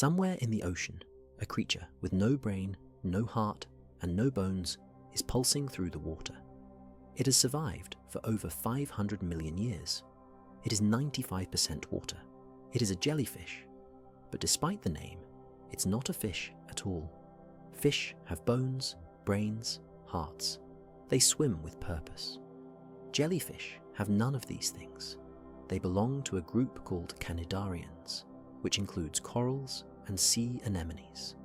Somewhere in the ocean, a creature with no brain, no heart, and no bones is pulsing through the water. It has survived for over 500 million years. It is 95% water. It is a jellyfish. But despite the name, it's not a fish at all. Fish have bones, brains, hearts. They swim with purpose. Jellyfish have none of these things. They belong to a group called Canidarians, which includes corals and sea anemones.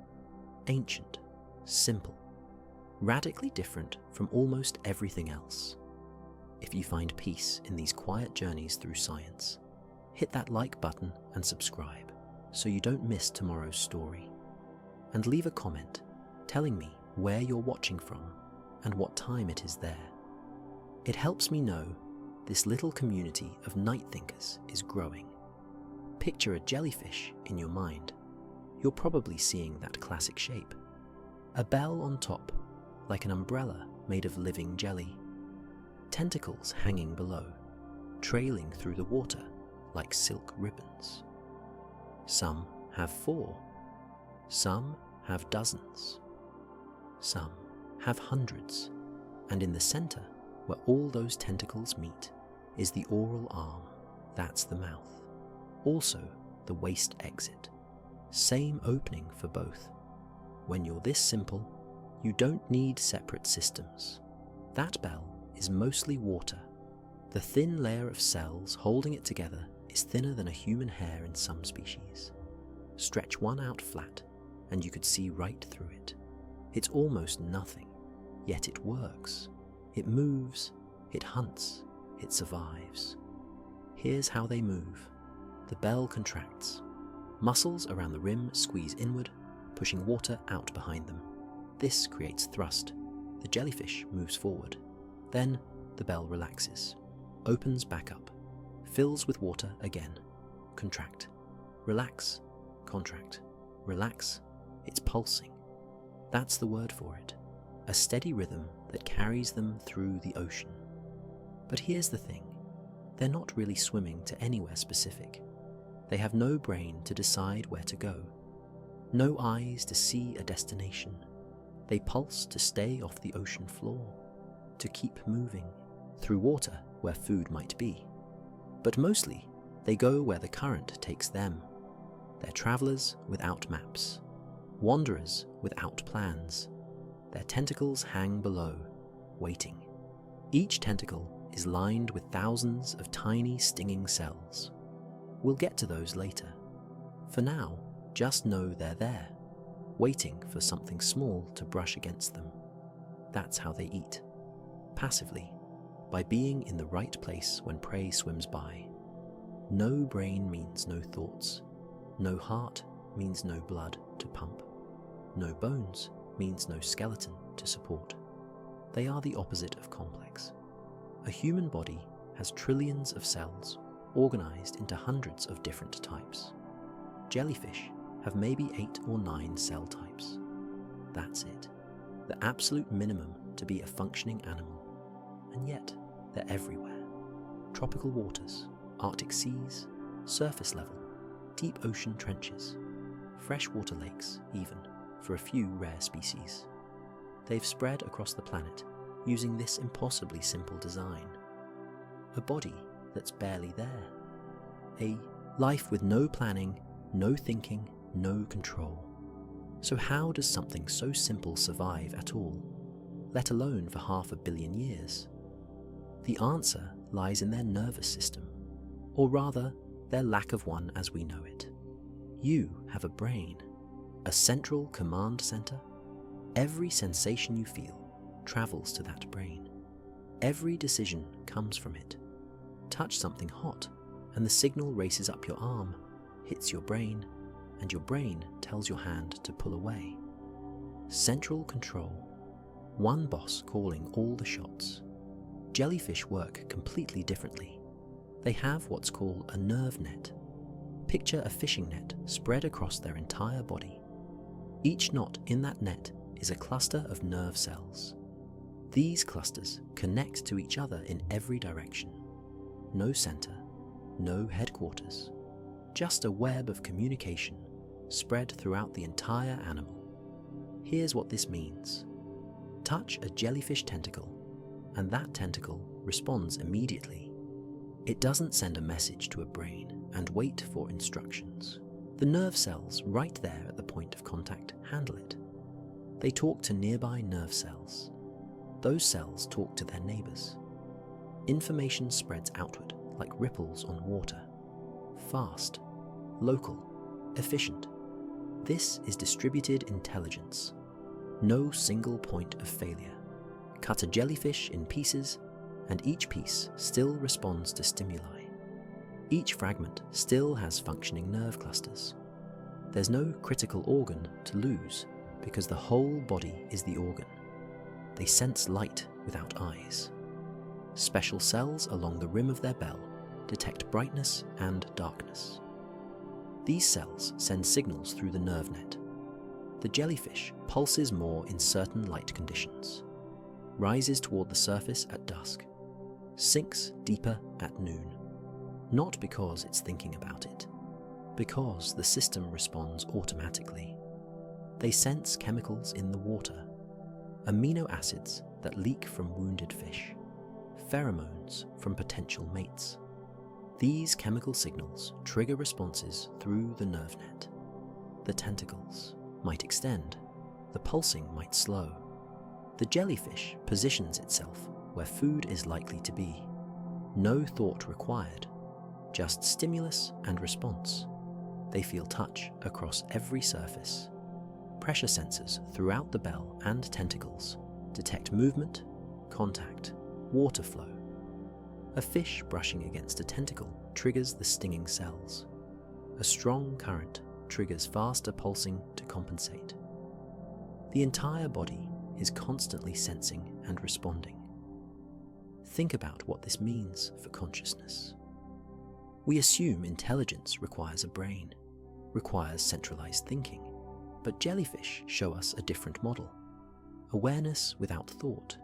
Ancient, simple, radically different from almost everything else. If you find peace in these quiet journeys through science, hit that like button and subscribe so you don't miss tomorrow's story. And leave a comment telling me where you're watching from and what time it is there. It helps me know this little community of night thinkers is growing. Picture a jellyfish in your mind. You're probably seeing that classic shape. A bell on top, like an umbrella made of living jelly. Tentacles hanging below, trailing through the water like silk ribbons. Some have 4, some have dozens, some have hundreds, and in the center, where all those tentacles meet, is the oral arm. That's the mouth. Also, the waist exit. Same opening for both. When you're this simple, you don't need separate systems. That bell is mostly water. The thin layer of cells holding it together is thinner than a human hair in some species. Stretch one out flat, and you could see right through it. It's almost nothing, yet it works. It moves, it hunts, it survives. Here's how they move. The bell contracts. Muscles around the rim squeeze inward, pushing water out behind them. This creates thrust. The jellyfish moves forward. Then the bell relaxes, opens back up, fills with water again. Contract. Relax. Contract. Relax. It's pulsing. That's the word for it. A steady rhythm that carries them through the ocean. But here's the thing. They're not really swimming to anywhere specific. They have no brain to decide where to go. No eyes to see a destination. They pulse to stay off the ocean floor, to keep moving, through water where food might be. But mostly, they go where the current takes them. They're travelers without maps, wanderers without plans. Their tentacles hang below, waiting. Each tentacle is lined with thousands of tiny stinging cells. We'll get to those later. For now, just know they're there, waiting for something small to brush against them. That's how they eat. Passively, by being in the right place when prey swims by. No brain means no thoughts. No heart means no blood to pump. No bones means no skeleton to support. They are the opposite of complex. A human body has trillions of cells organized into hundreds of different types. Jellyfish have maybe 8 or 9 cell types. That's it. The absolute minimum to be a functioning animal. And yet, they're everywhere. Tropical waters, Arctic seas, surface level, deep ocean trenches, freshwater lakes even, for a few rare species. They've spread across the planet using this impossibly simple design. A body that's barely there. A life with no planning, no thinking, no control. So how does something so simple survive at all, let alone for 500 million years? The answer lies in their nervous system, or rather, their lack of one as we know it. You have a brain, a central command center. Every sensation you feel travels to that brain. Every decision comes from it. Touch something hot, and the signal races up your arm, hits your brain, and your brain tells your hand to pull away. Central control. One boss calling all the shots. Jellyfish work completely differently. They have what's called a nerve net. Picture a fishing net spread across their entire body. Each knot in that net is a cluster of nerve cells. These clusters connect to each other in every direction. No center, no headquarters, just a web of communication spread throughout the entire animal. Here's what this means. Touch a jellyfish tentacle, and that tentacle responds immediately. It doesn't send a message to a brain and wait for instructions. The nerve cells right there at the point of contact handle it. They talk to nearby nerve cells. Those cells talk to their neighbors. Information spreads outward like ripples on water. Fast, local, efficient. This is distributed intelligence. No single point of failure. Cut a jellyfish in pieces, and each piece still responds to stimuli. Each fragment still has functioning nerve clusters. There's no critical organ to lose because the whole body is the organ. They sense light without eyes. Special cells along the rim of their bell detect brightness and darkness. These cells send signals through the nerve net. The jellyfish pulses more in certain light conditions, rises toward the surface at dusk, sinks deeper at noon. Not because it's thinking about it, because the system responds automatically. They sense chemicals in the water, amino acids that leak from wounded fish, pheromones from potential mates. These chemical signals trigger responses through the nerve net. The tentacles might extend, the pulsing might slow. The jellyfish positions itself where food is likely to be. No thought required, just stimulus and response. They feel touch across every surface. Pressure sensors throughout the bell and tentacles detect movement, contact, water flow. A fish brushing against a tentacle triggers the stinging cells. A strong current triggers faster pulsing to compensate. The entire body is constantly sensing and responding. Think about what this means for consciousness. We assume intelligence requires a brain, requires centralized thinking, but jellyfish show us a different model. Awareness without thought,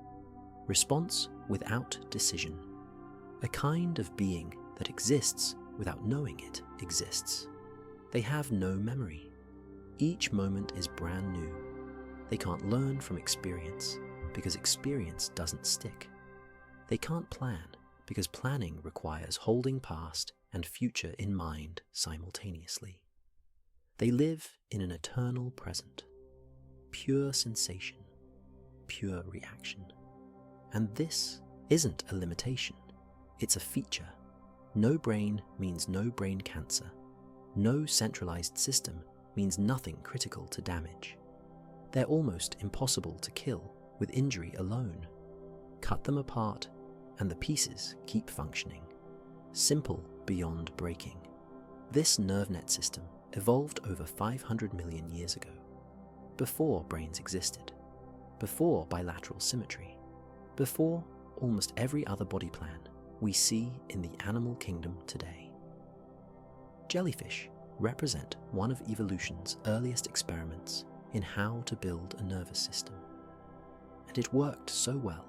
response without decision, a kind of being that exists without knowing it exists. They have no memory. Each moment is brand new. They can't learn from experience because experience doesn't stick. They can't plan because planning requires holding past and future in mind simultaneously. They live in an eternal present, pure sensation, pure reaction. And this isn't a limitation, it's a feature. No brain means no brain cancer. No centralized system means nothing critical to damage. They're almost impossible to kill with injury alone. Cut them apart and the pieces keep functioning. Simple beyond breaking. This nerve net system evolved over 500 million years ago, before brains existed, before bilateral symmetry, before almost every other body plan we see in the animal kingdom today. Jellyfish represent one of evolution's earliest experiments in how to build a nervous system. And it worked so well,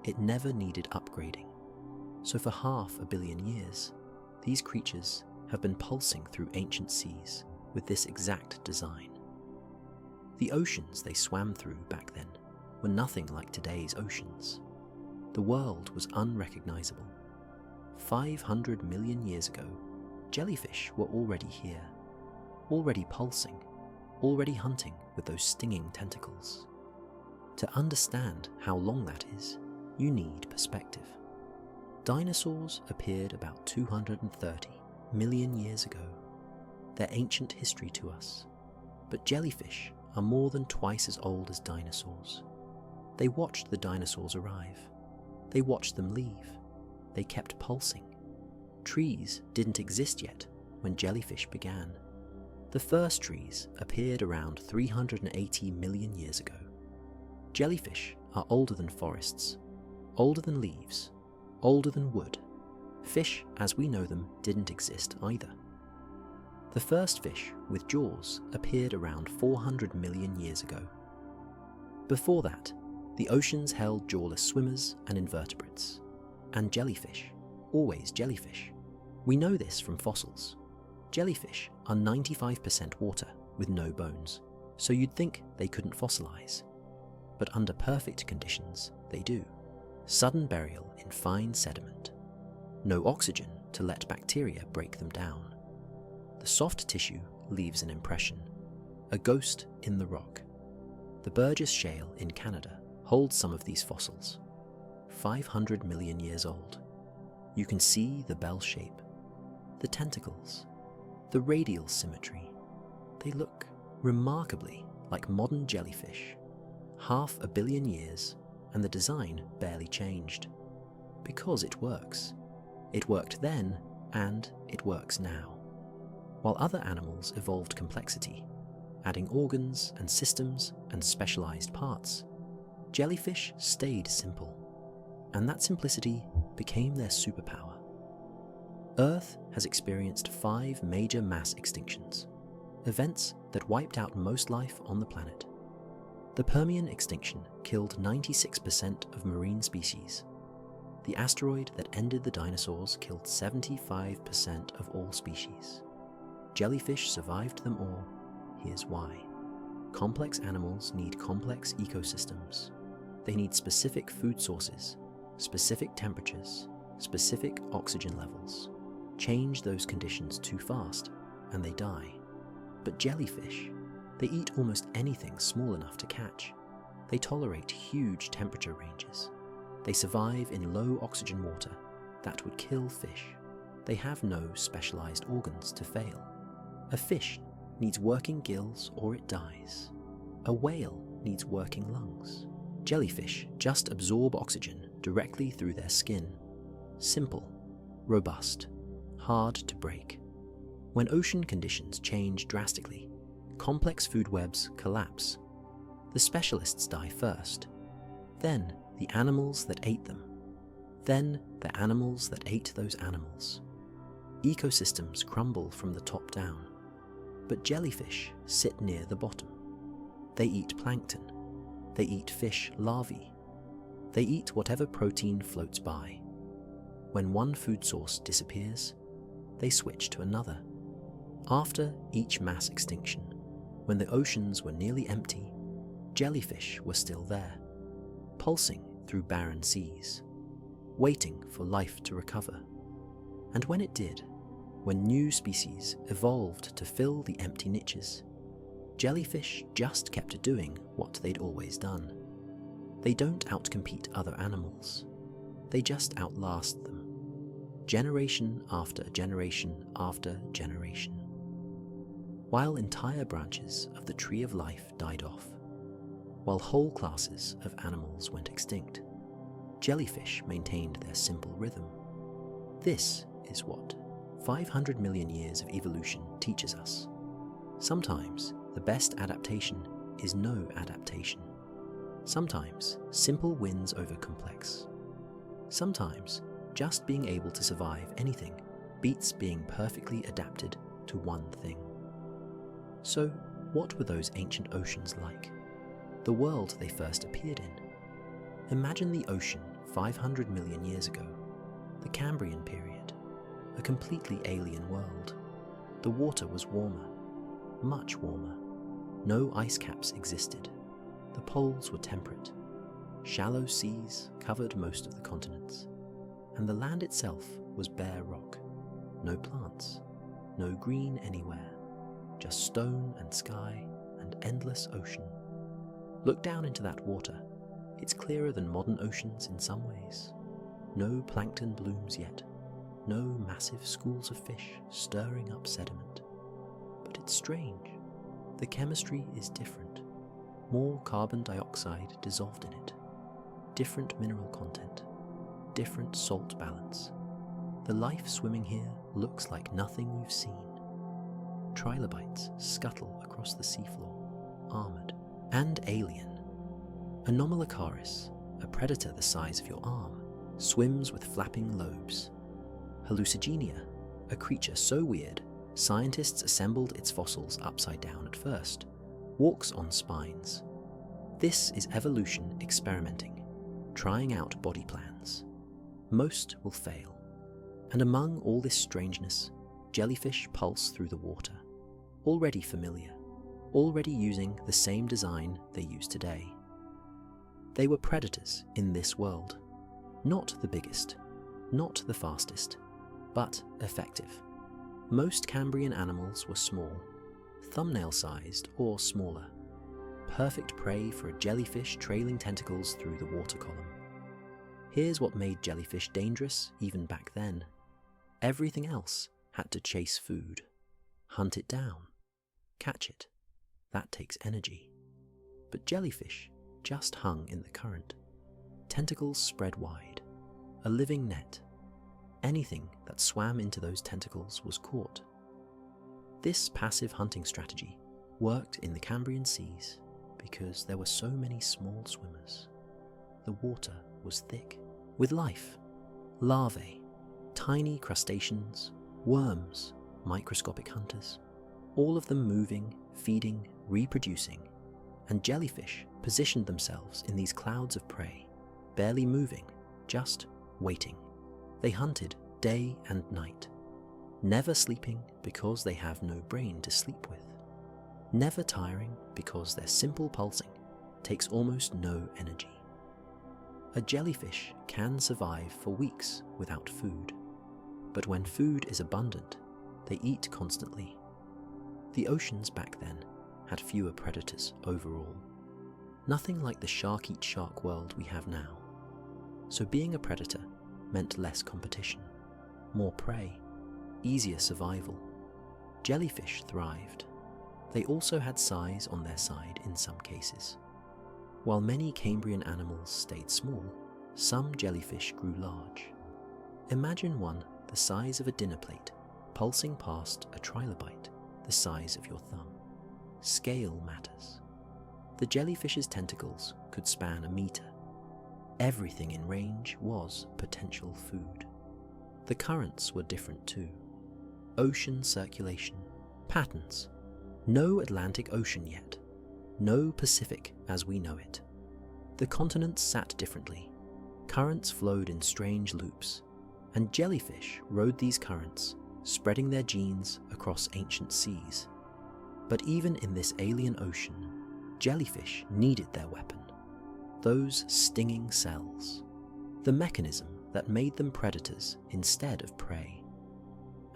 it never needed upgrading. So for 500 million years, these creatures have been pulsing through ancient seas with this exact design. The oceans they swam through back then were nothing like today's oceans. The world was unrecognizable. 500 million years ago, jellyfish were already here, already pulsing, already hunting with those stinging tentacles. To understand how long that is, you need perspective. Dinosaurs appeared about 230 million years ago. They're ancient history to us, but jellyfish are more than twice as old as dinosaurs. They watched the dinosaurs arrive. They watched them leave. They kept pulsing. Trees didn't exist yet when jellyfish began. The first trees appeared around 380 million years ago. Jellyfish are older than forests, older than leaves, older than wood. Fish as we know them didn't exist either. The first fish with jaws appeared around 400 million years ago. Before that, the oceans held jawless swimmers and invertebrates, and jellyfish, always jellyfish. We know this from fossils. Jellyfish are 95% water with no bones, so you'd think they couldn't fossilize. But under perfect conditions, they do. Sudden burial in fine sediment. No oxygen to let bacteria break them down. The soft tissue leaves an impression, a ghost in the rock. The Burgess Shale in Canada holds some of these fossils, 500 million years old. You can see the bell shape, the tentacles, the radial symmetry. They look remarkably like modern jellyfish. 500 million years and the design barely changed. Because it works. It worked then and it works now. While other animals evolved complexity, adding organs and systems and specialized parts, jellyfish stayed simple, and that simplicity became their superpower. Earth has experienced 5 major mass extinctions, events that wiped out most life on the planet. The Permian extinction killed 96% of marine species. The asteroid that ended the dinosaurs killed 75% of all species. Jellyfish survived them all. Here's why. Complex animals need complex ecosystems. They need specific food sources, specific temperatures, specific oxygen levels. Change those conditions too fast, and they die. But jellyfish, they eat almost anything small enough to catch. They tolerate huge temperature ranges. They survive in low oxygen water that would kill fish. They have no specialized organs to fail. A fish needs working gills or it dies. A whale needs working lungs. Jellyfish just absorb oxygen directly through their skin. Simple, robust, hard to break. When ocean conditions change drastically, complex food webs collapse. The specialists die first, then the animals that ate them, then the animals that ate those animals. Ecosystems crumble from the top down, but jellyfish sit near the bottom. They eat plankton, they eat fish larvae, they eat whatever protein floats by. When one food source disappears, they switch to another. After each mass extinction, when the oceans were nearly empty, jellyfish were still there, pulsing through barren seas, waiting for life to recover. And when it did, when new species evolved to fill the empty niches, jellyfish just kept doing what they'd always done. They don't outcompete other animals, they just outlast them, generation after generation after generation. While entire branches of the tree of life died off, while whole classes of animals went extinct, jellyfish maintained their simple rhythm. This is what 500 million years of evolution teaches us. Sometimes the best adaptation is no adaptation. Sometimes simple wins over complex. Sometimes just being able to survive anything beats being perfectly adapted to one thing. So, what were those ancient oceans like? The world they first appeared in? Imagine the ocean 500 million years ago, the Cambrian period, a completely alien world. The water was warmer, much warmer. No ice caps existed. The poles were temperate. Shallow seas covered most of the continents, and the land itself was bare rock. No plants, no green anywhere, just stone and sky and endless ocean. Look down into that water. It's clearer than modern oceans in some ways. No plankton blooms yet, no massive schools of fish stirring up sediment. But it's strange. The chemistry is different. More carbon dioxide dissolved in it. Different mineral content. Different salt balance. The life swimming here looks like nothing you've seen. Trilobites scuttle across the seafloor, armoured and alien. Anomalocaris, a predator the size of your arm, swims with flapping lobes. Hallucigenia, a creature so weird, scientists assembled its fossils upside down at first, walks on spines. This is evolution experimenting, trying out body plans. Most will fail. And among all this strangeness, jellyfish pulse through the water, already familiar, already using the same design they use today. They were predators in this world, not the biggest, not the fastest, but effective. Most Cambrian animals were small, thumbnail-sized or smaller, perfect prey for a jellyfish trailing tentacles through the water column. Here's what made jellyfish dangerous even back then. Everything else had to chase food, hunt it down, catch it. That takes energy. But jellyfish just hung in the current, tentacles spread wide, a living net. Anything that swam into those tentacles was caught. This passive hunting strategy worked in the Cambrian seas because there were so many small swimmers. The water was thick with life, larvae, tiny crustaceans, worms, microscopic hunters, all of them moving, feeding, reproducing, and jellyfish positioned themselves in these clouds of prey, barely moving, just waiting. They hunted day and night, never sleeping because they have no brain to sleep with, never tiring because their simple pulsing takes almost no energy. A jellyfish can survive for weeks without food, but when food is abundant, they eat constantly. The oceans back then had fewer predators overall, nothing like the shark-eat-shark world we have now. So being a predator meant less competition, more prey, easier survival. Jellyfish thrived. They also had size on their side in some cases. While many Cambrian animals stayed small, some jellyfish grew large. Imagine one the size of a dinner plate pulsing past a trilobite the size of your thumb. Scale matters. The jellyfish's tentacles could span 1 meter. Everything in range was potential food. The currents were different too. Ocean circulation, patterns. No Atlantic Ocean yet. No Pacific as we know it. The continents sat differently. Currents flowed in strange loops, and jellyfish rode these currents, spreading their genes across ancient seas. But even in this alien ocean, jellyfish needed their weapon. Those stinging cells. The mechanism that made them predators instead of prey.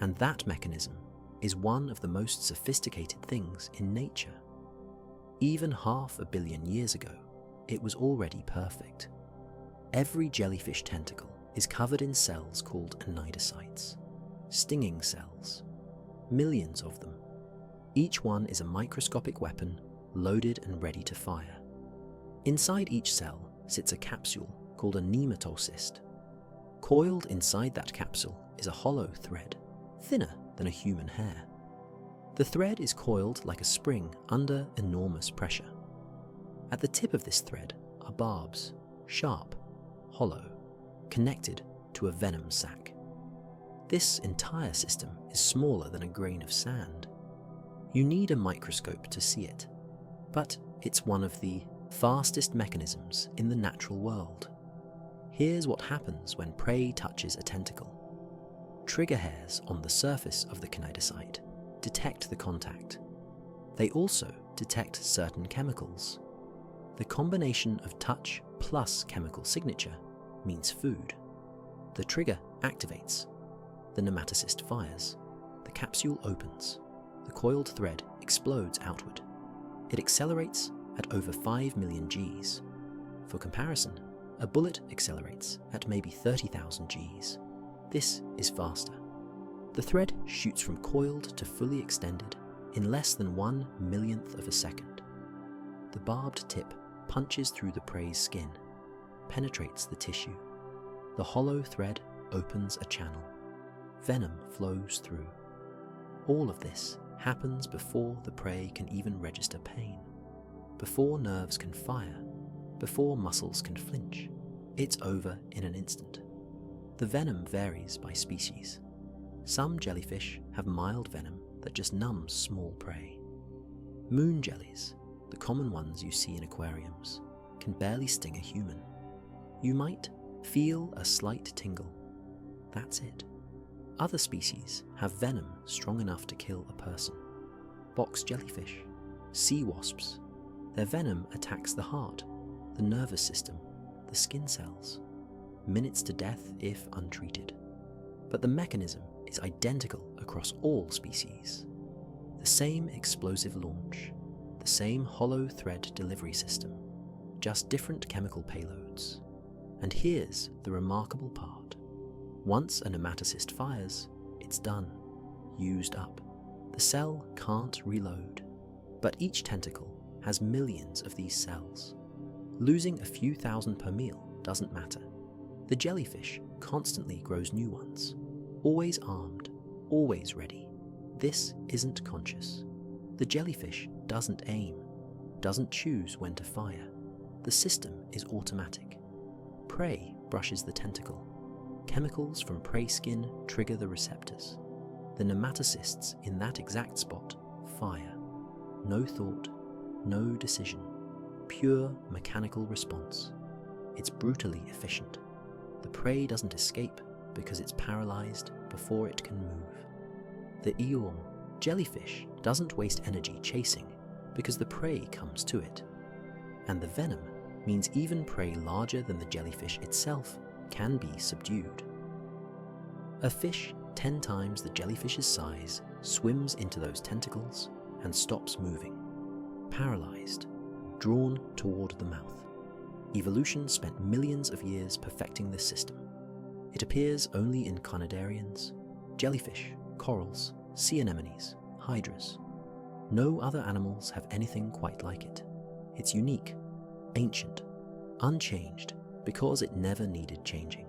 And that mechanism is one of the most sophisticated things in nature. Even 500 million years ago, it was already perfect. Every jellyfish tentacle is covered in cells called anidocytes, stinging cells. Millions of them. Each one is a microscopic weapon loaded and ready to fire. Inside each cell sits a capsule called a nematocyst. Coiled inside that capsule is a hollow thread, thinner than a human hair. The thread is coiled like a spring under enormous pressure. At the tip of this thread are barbs, sharp, hollow, connected to a venom sac. This entire system is smaller than a grain of sand. You need a microscope to see it, but it's one of the fastest mechanisms in the natural world. Here's what happens when prey touches a tentacle. Trigger hairs on the surface of the cnidocyte detect the contact. They also detect certain chemicals. The combination of touch plus chemical signature means food. The trigger activates. The nematocyst fires. The capsule opens. The coiled thread explodes outward. It accelerates at over 5 million Gs. For comparison, a bullet accelerates at maybe 30,000 Gs. This is faster. The thread shoots from coiled to fully extended in less than 1/1,000,000th of a second. The barbed tip punches through the prey's skin, penetrates the tissue. The hollow thread opens a channel. Venom flows through. All of this happens before the prey can even register pain, before nerves can fire, before muscles can flinch. It's over in an instant. The venom varies by species. Some jellyfish have mild venom that just numbs small prey. Moon jellies, the common ones you see in aquariums, can barely sting a human. You might feel a slight tingle. That's it. Other species have venom strong enough to kill a person. Box jellyfish, sea wasps. Their venom attacks the heart, the nervous system, the skin cells. Minutes to death if untreated. But the mechanism is identical across all species. The same explosive launch, the same hollow thread delivery system, just different chemical payloads. And here's the remarkable part. Once a nematocyst fires, it's done, used up. The cell can't reload. But each tentacle has millions of these cells. Losing a few thousand per meal doesn't matter. The jellyfish constantly grows new ones, always armed, always ready. This isn't conscious. The jellyfish doesn't aim, doesn't choose when to fire. The system is automatic. Prey brushes the tentacle. Chemicals from prey skin trigger the receptors. The nematocysts in that exact spot fire. No thought, no decision. Pure mechanical response. It's brutally efficient. The prey doesn't escape because it's paralyzed before it can move. The eorm, jellyfish, doesn't waste energy chasing because the prey comes to it. And the venom means even prey larger than the jellyfish itself can be subdued. A fish 10 times the jellyfish's size swims into those tentacles and stops moving, paralyzed, drawn toward the mouth. Evolution spent millions of years perfecting this system. It appears only in conidarians, jellyfish, corals, sea anemones, hydras. No other animals have anything quite like it. It's unique, ancient, unchanged because it never needed changing.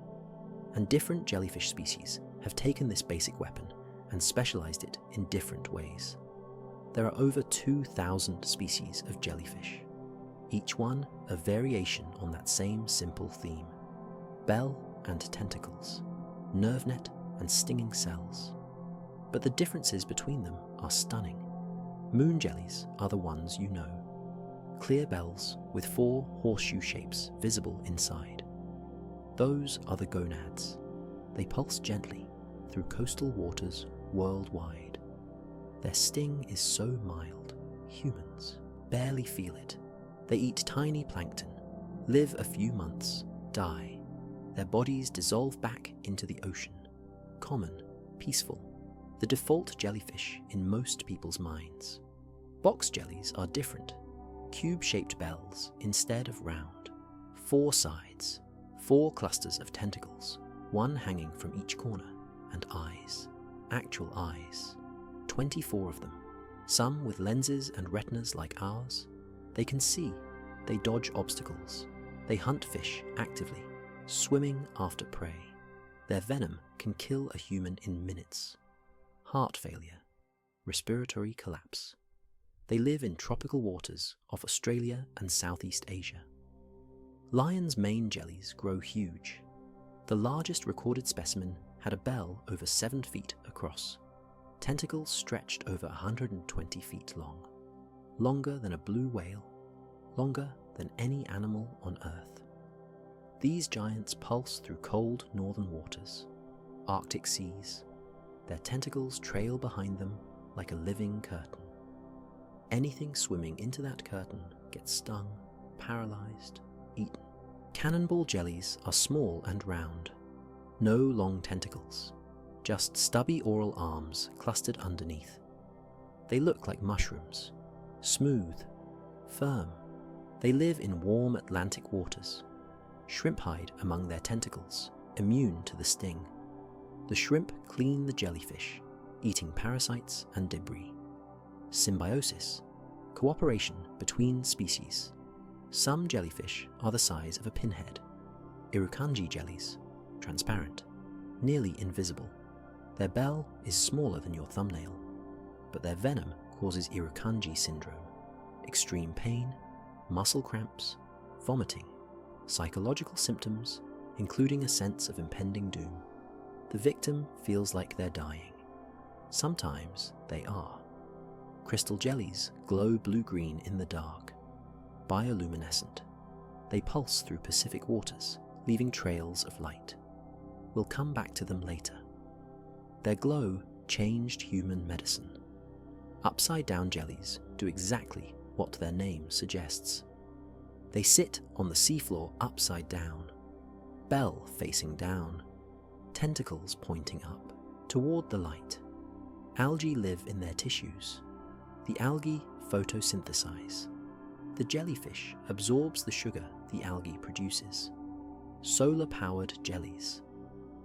And different jellyfish species have taken this basic weapon and specialized it in different ways. There are over 2,000 species of jellyfish, each one a variation on that same simple theme. Bell and tentacles, nerve net and stinging cells. But the differences between them are stunning. Moon jellies are the ones you know. Clear bells with 4 horseshoe shapes visible inside. Those are the gonads. They pulse gently through coastal waters worldwide. Their sting is so mild, humans barely feel it. They eat tiny plankton, live a few months, die. Their bodies dissolve back into the ocean. Common, peaceful, the default jellyfish in most people's minds. Box jellies are different. Cube-shaped bells instead of round. 4 sides, 4 clusters of tentacles, one hanging from each corner, and eyes. Actual eyes. 24 of them, some with lenses and retinas like ours. They can see, they dodge obstacles, they hunt fish actively, swimming after prey. Their venom can kill a human in minutes. Heart failure, respiratory collapse. They live in tropical waters of Australia and Southeast Asia. Lion's mane jellies grow huge. The largest recorded specimen had a bell over 7 feet across, tentacles stretched over 120 feet long, longer than a blue whale, longer than any animal on Earth. These giants pulse through cold northern waters, Arctic seas. Their tentacles trail behind them like a living curtain. Anything swimming into that curtain gets stung, paralyzed, eaten. Cannonball jellies are small and round. No long tentacles, just stubby oral arms clustered underneath. They look like mushrooms, smooth, firm. They live in warm Atlantic waters. Shrimp hide among their tentacles, immune to the sting. The shrimp clean the jellyfish, eating parasites and debris. Symbiosis, cooperation between species. Some jellyfish are the size of a pinhead. Irukandji jellies, transparent, nearly invisible. Their bell is smaller than your thumbnail, but their venom causes Irukandji syndrome, extreme pain, muscle cramps, vomiting, psychological symptoms, including a sense of impending doom. The victim feels like they're dying. Sometimes they are. Crystal jellies glow blue-green in the dark, bioluminescent. They pulse through Pacific waters, leaving trails of light. We'll come back to them later. Their glow changed human medicine. Upside-down jellies do exactly what their name suggests. They sit on the seafloor upside down, bell facing down, tentacles pointing up toward the light. Algae live in their tissues. The algae photosynthesize. The jellyfish absorbs the sugar the algae produces. Solar-powered jellies.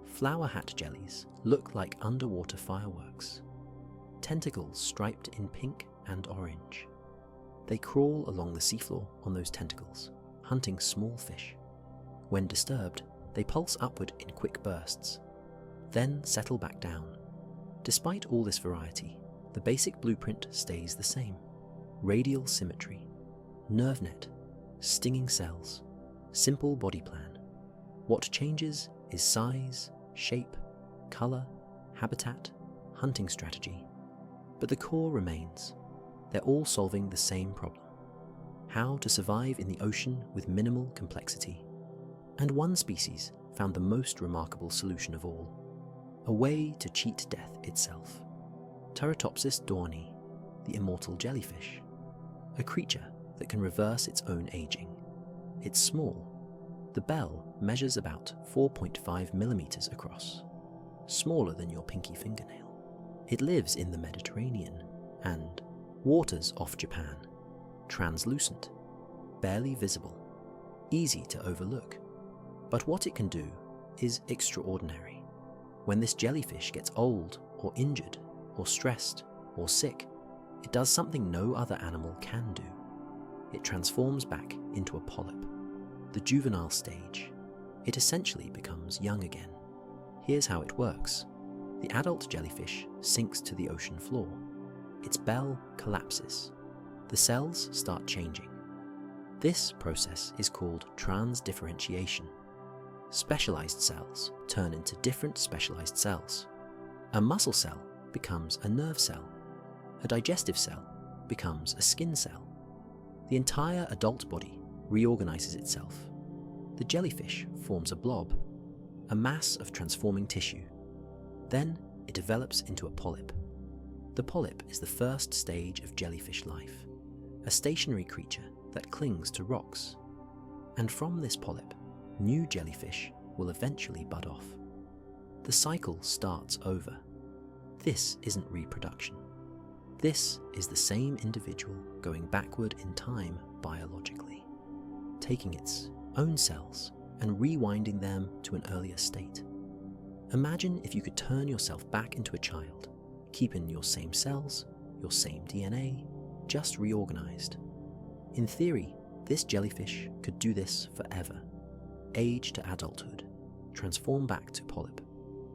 Flower hat jellies look like underwater fireworks. Tentacles striped in pink and orange. They crawl along the seafloor on those tentacles, hunting small fish. When disturbed, they pulse upward in quick bursts, then settle back down. Despite all this variety, the basic blueprint stays the same. Radial symmetry, nerve net, stinging cells, simple body plan. What changes is size, shape, color, habitat, hunting strategy. But the core remains. They're all solving the same problem: how to survive in the ocean with minimal complexity. And one species found the most remarkable solution of all: a way to cheat death itself. Turritopsis dohrnii, the immortal jellyfish, a creature that can reverse its own aging. It's small. The bell measures about 4.5 millimeters across, smaller than your pinky fingernail. It lives in the Mediterranean and waters off Japan, translucent, barely visible, easy to overlook. But what it can do is extraordinary. When this jellyfish gets old or injured or stressed or sick, it does something no other animal can do. It transforms back into a polyp, the juvenile stage. It essentially becomes young again. Here's how it works. The adult jellyfish sinks to the ocean floor. Its bell collapses. The cells start changing. This process is called transdifferentiation. Specialized cells turn into different specialized cells. A muscle cell becomes a nerve cell. A digestive cell becomes a skin cell. The entire adult body reorganizes itself. The jellyfish forms a blob, a mass of transforming tissue. Then it develops into a polyp. The polyp is the first stage of jellyfish life, a stationary creature that clings to rocks. And from this polyp, new jellyfish will eventually bud off. The cycle starts over. This isn't reproduction. This is the same individual going backward in time biologically, taking its own cells and rewinding them to an earlier state. Imagine if you could turn yourself back into a child, keeping your same cells, your same DNA, just reorganized. In theory, this jellyfish could do this forever. Age to adulthood, transform back to polyp,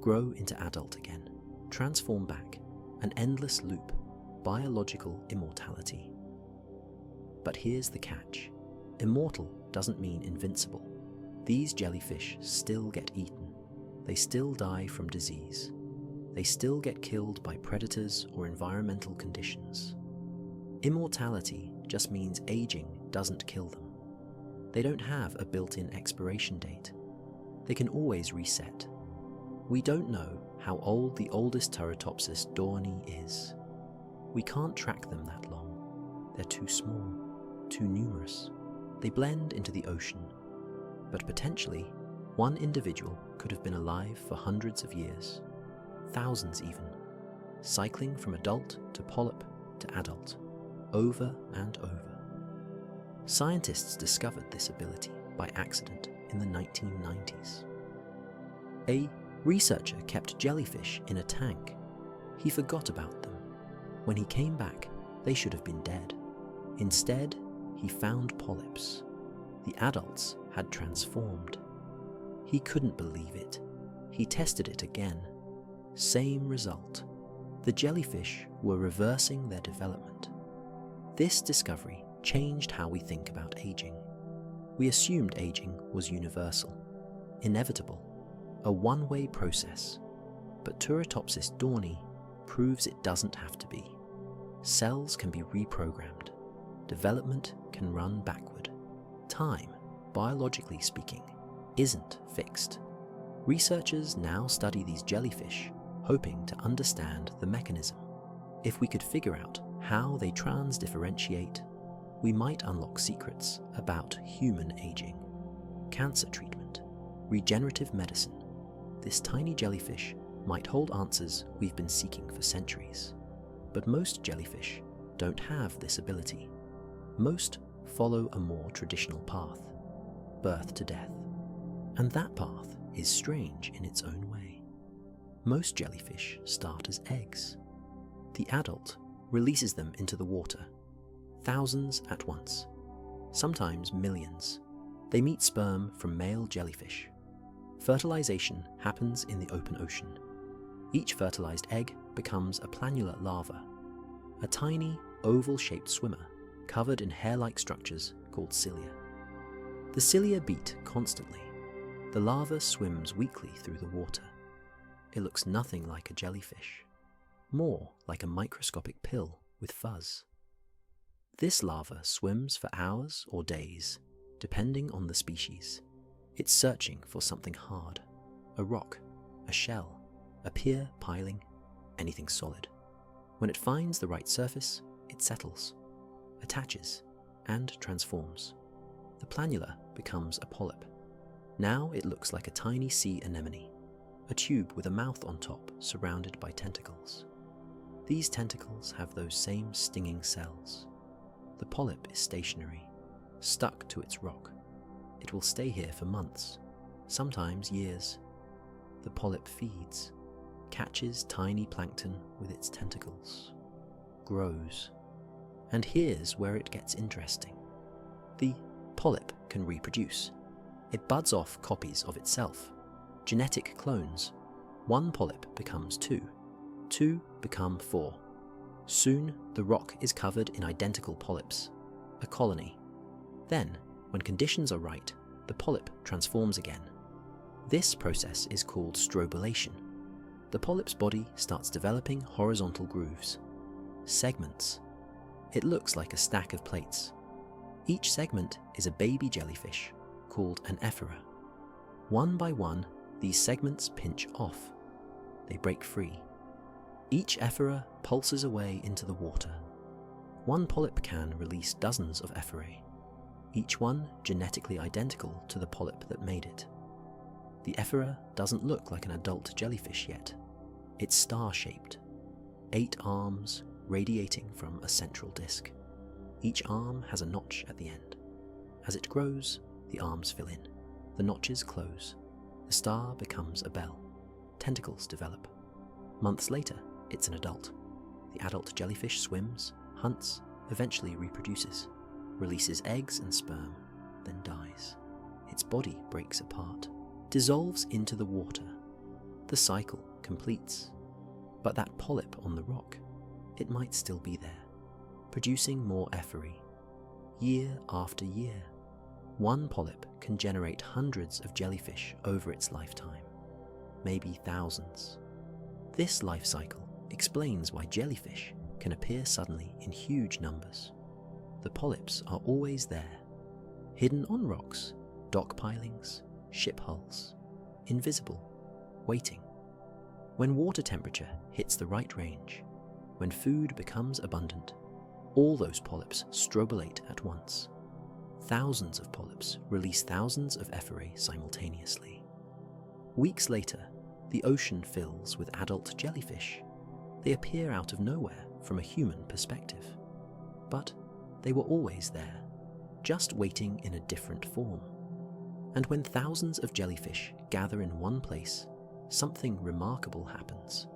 grow into adult again, transform back, an endless loop, biological immortality. But here's the catch. Immortal doesn't mean invincible. These jellyfish still get eaten. They still die from disease. They still get killed by predators or environmental conditions. Immortality just means aging doesn't kill them. They don't have a built-in expiration date. They can always reset. We don't know how old the oldest Turritopsis dohrnii is. We can't track them that long. They're too small, too numerous. They blend into the ocean. But potentially, one individual could have been alive for hundreds of years, thousands even, cycling from adult to polyp to adult, over and over. Scientists discovered this ability by accident in the 1990s. A researcher kept jellyfish in a tank. He forgot about them. When he came back, they should have been dead. Instead, he found polyps. The adults had transformed. He couldn't believe it. He tested it again. Same result. The jellyfish were reversing their development. This discovery changed how we think about aging. We assumed aging was universal, inevitable, a one-way process. But Turritopsis dohrnii proves it doesn't have to be. Cells can be reprogrammed. Development can run backward. Time, biologically speaking, isn't fixed. Researchers now study these jellyfish, hoping to understand the mechanism. If we could figure out how they transdifferentiate, we might unlock secrets about human aging, cancer treatment, regenerative medicine. This tiny jellyfish might hold answers we've been seeking for centuries. But most jellyfish don't have this ability. Most follow a more traditional path, birth to death. And that path is strange in its own way. Most jellyfish start as eggs. The adult releases them into the water, thousands at once, sometimes millions. They meet sperm from male jellyfish. Fertilization happens in the open ocean. Each fertilized egg becomes a planular larva, a tiny, oval-shaped swimmer covered in hair-like structures called cilia. The cilia beat constantly. The larva swims weakly through the water. It looks nothing like a jellyfish, more like a microscopic pill with fuzz. This larva swims for hours or days, depending on the species. It's searching for something hard, a rock, a shell, a pier piling, anything solid. When it finds the right surface, it settles, attaches, and transforms. The planula becomes a polyp. Now it looks like a tiny sea anemone, a tube with a mouth on top surrounded by tentacles. These tentacles have those same stinging cells. The polyp is stationary, stuck to its rock. It will stay here for months, sometimes years. The polyp feeds, catches tiny plankton with its tentacles, grows. And here's where it gets interesting. The polyp can reproduce. It buds off copies of itself, genetic clones. One polyp becomes two become four. Soon the rock is covered in identical polyps, a colony. Then, when conditions are right, the polyp transforms again. This process is called strobilation. The polyp's body starts developing horizontal grooves, segments. It looks like a stack of plates. Each segment is a baby jellyfish called an ephora. One by one, these segments pinch off. They break free. Each ephora pulses away into the water. One polyp can release dozens of ephorae, each one genetically identical to the polyp that made it. The ephora doesn't look like an adult jellyfish yet. It's star-shaped, 8 arms radiating from a central disc. Each arm has a notch at the end. As it grows, the arms fill in. The notches close. The star becomes a bell. Tentacles develop. Months later, it's an adult. The adult jellyfish swims, hunts, eventually reproduces, releases eggs and sperm, then dies. Its body breaks apart, dissolves into the water. The cycle completes. But that polyp on the rock, it might still be there, producing more ephorae. Year after year, one polyp can generate hundreds of jellyfish over its lifetime, maybe thousands. This life cycle explains why jellyfish can appear suddenly in huge numbers. The polyps are always there, hidden on rocks, dock pilings, ship hulls, invisible, waiting. When water temperature hits the right range, when food becomes abundant, all those polyps strobilate at once. Thousands of polyps release thousands of ephorae simultaneously. Weeks later, the ocean fills with adult jellyfish. They appear out of nowhere from a human perspective. But they were always there, just waiting in a different form. And when thousands of jellyfish gather in one place, something remarkable happens.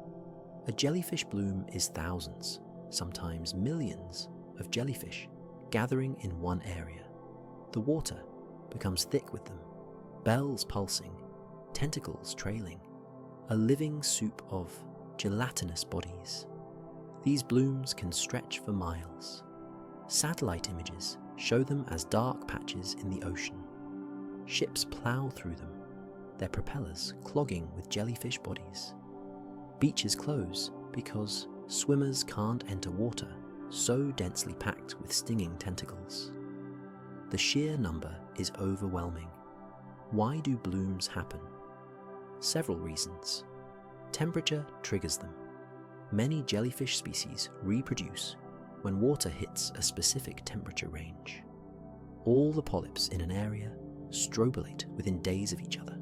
A jellyfish bloom is thousands, sometimes millions, of jellyfish gathering in one area. The water becomes thick with them, bells pulsing, tentacles trailing, a living soup of gelatinous bodies. These blooms can stretch for miles. Satellite images show them as dark patches in the ocean. Ships plow through them, their propellers clogging with jellyfish bodies. Beaches close because swimmers can't enter water so densely packed with stinging tentacles. The sheer number is overwhelming. Why do blooms happen? Several reasons. Temperature triggers them. Many jellyfish species reproduce when water hits a specific temperature range. All the polyps in an area strobolate within days of each other.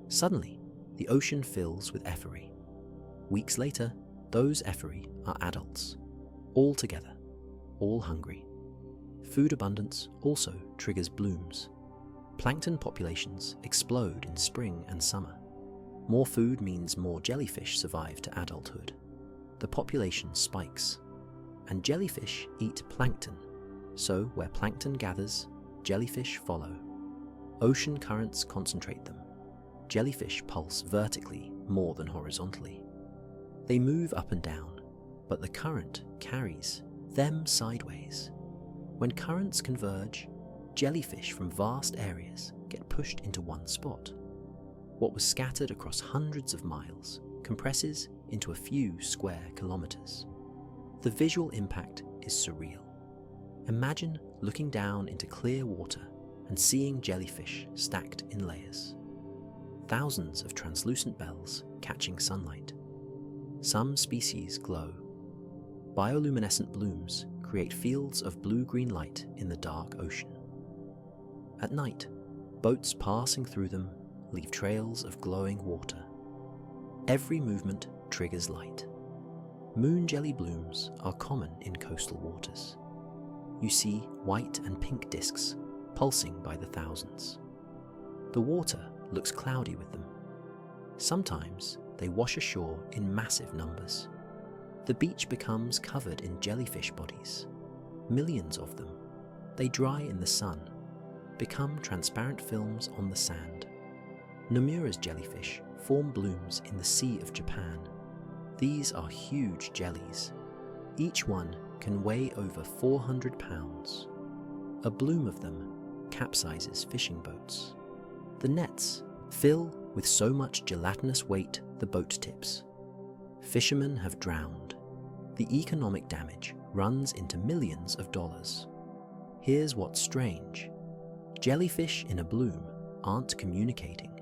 Suddenly, the ocean fills with ephori. Weeks later, those ephori are adults, all together, all hungry. Food abundance also triggers blooms. Plankton populations explode in spring and summer. More food means more jellyfish survive to adulthood. The population spikes. And jellyfish eat plankton, so where plankton gathers, jellyfish follow. Ocean currents concentrate them. Jellyfish pulse vertically more than horizontally. They move up and down, but the current carries them sideways. When currents converge, jellyfish from vast areas get pushed into one spot. What was scattered across hundreds of miles compresses into a few square kilometers. The visual impact is surreal. Imagine looking down into clear water and seeing jellyfish stacked in layers. Thousands of translucent bells catching sunlight. Some species glow. Bioluminescent blooms create fields of blue-green light in the dark ocean. At night, boats passing through them leave trails of glowing water. Every movement triggers light. Moon jelly blooms are common in coastal waters. You see white and pink discs pulsing by the thousands. The water looks cloudy with them. Sometimes they wash ashore in massive numbers. The beach becomes covered in jellyfish bodies. Millions of them. They dry in the sun, become transparent films on the sand. Nomura's jellyfish form blooms in the Sea of Japan. These are huge jellies. Each one can weigh over 400 pounds. A bloom of them capsizes fishing boats. The nets fill with so much gelatinous weight the boat tips. Fishermen have drowned. The economic damage runs into millions of dollars. Here's what's strange. Jellyfish in a bloom aren't communicating.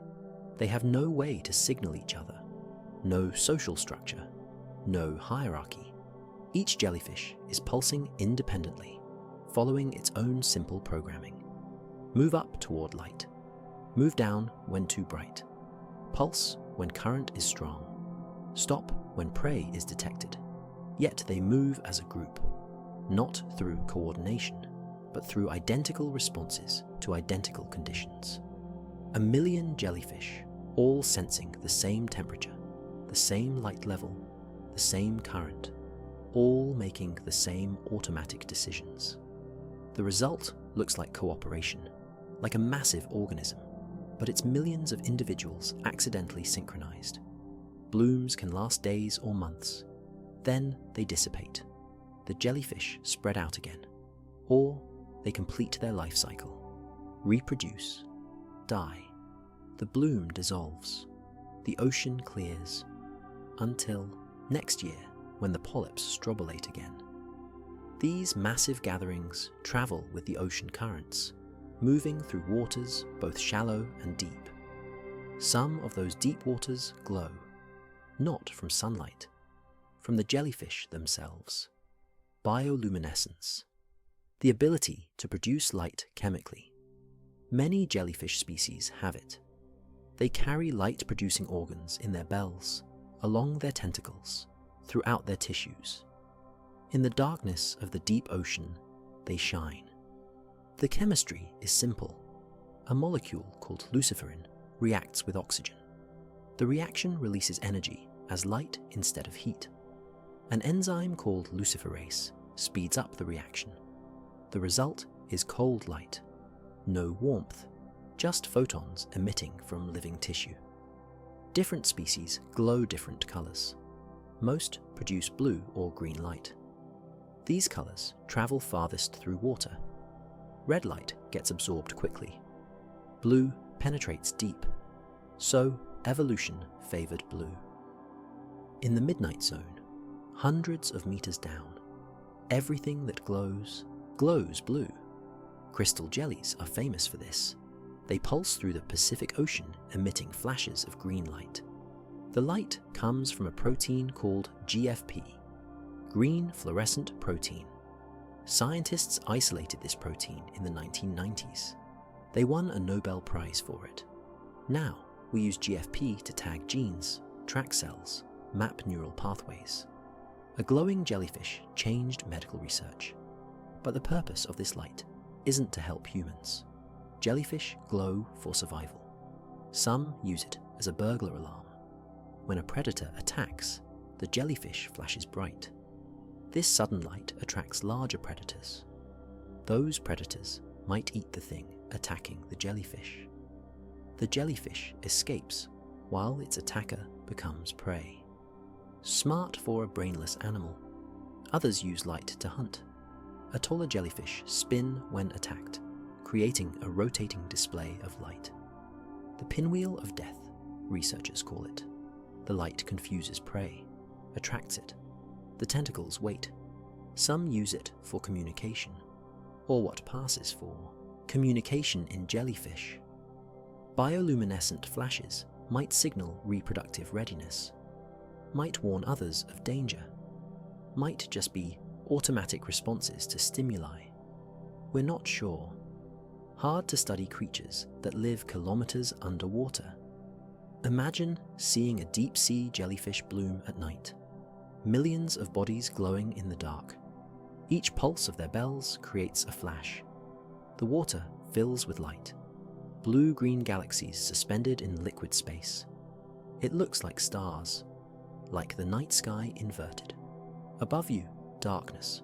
They have no way to signal each other. No social structure. No hierarchy. Each jellyfish is pulsing independently, following its own simple programming. Move up toward light. Move down when too bright. Pulse when current is strong. Stop when prey is detected. Yet they move as a group, not through coordination, but through identical responses to identical conditions. 1 million jellyfish, all sensing the same temperature, the same light level, the same current, all making the same automatic decisions. The result looks like cooperation, like a massive organism, but it's millions of individuals accidentally synchronized. Blooms can last days or months. Then they dissipate. The jellyfish spread out again. Or they complete their life cycle, reproduce, die. The bloom dissolves. The ocean clears. Until next year, when the polyps strobolate again. These massive gatherings travel with the ocean currents, moving through waters both shallow and deep. Some of those deep waters glow, not from sunlight, from the jellyfish themselves. Bioluminescence, the ability to produce light chemically. Many jellyfish species have it. They carry light-producing organs in their bells, along their tentacles, throughout their tissues. In the darkness of the deep ocean, they shine. The chemistry is simple. A molecule called luciferin reacts with oxygen. The reaction releases energy as light instead of heat. An enzyme called luciferase speeds up the reaction. The result is cold light. No warmth, just photons emitting from living tissue. Different species glow different colors. Most produce blue or green light. These colors travel farthest through water. Red light gets absorbed quickly. Blue penetrates deep. So evolution favored blue. In the midnight zone, hundreds of meters down, everything that glows, glows blue. Crystal jellies are famous for this. They pulse through the Pacific Ocean, emitting flashes of green light. The light comes from a protein called GFP, green fluorescent protein, Scientists isolated this protein in the 1990s. They won a Nobel Prize for it. Now, we use GFP to tag genes, track cells, map neural pathways. A glowing jellyfish changed medical research. But the purpose of this light isn't to help humans. Jellyfish glow for survival. Some use it as a burglar alarm. When a predator attacks, the jellyfish flashes bright. This sudden light attracts larger predators. Those predators might eat the thing attacking the jellyfish. The jellyfish escapes while its attacker becomes prey. Smart for a brainless animal. Others use light to hunt. A taller jellyfish spin when attacked, creating a rotating display of light. The pinwheel of death, researchers call it. The light confuses prey, attracts it. The tentacles wait. Some use it for communication, or what passes for communication in jellyfish. Bioluminescent flashes might signal reproductive readiness, might warn others of danger, might just be automatic responses to stimuli. We're not sure. Hard to study creatures that live kilometers underwater. Imagine seeing a deep-sea jellyfish bloom at night. Millions of bodies glowing in the dark. Each pulse of their bells creates a flash. The water fills with light. Blue-green galaxies suspended in liquid space. It looks like stars, like the night sky inverted. Above you, darkness.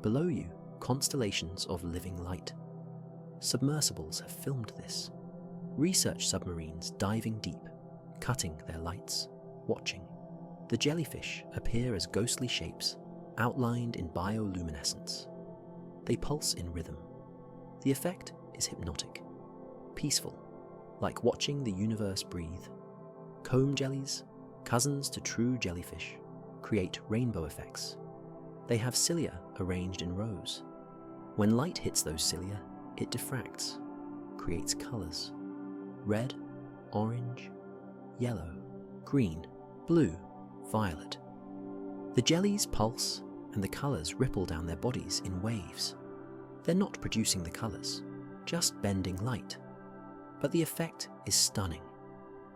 Below you, constellations of living light. Submersibles have filmed this. Research submarines diving deep, cutting their lights, watching. The jellyfish appear as ghostly shapes, outlined in bioluminescence. They pulse in rhythm. The effect is hypnotic, peaceful, like watching the universe breathe. Comb jellies, cousins to true jellyfish, create rainbow effects. They have cilia arranged in rows. When light hits those cilia, it diffracts, creates colors. Red, orange, yellow, green, blue, violet. The jellies pulse and the colors ripple down their bodies in waves. They're not producing the colors, just bending light. But the effect is stunning.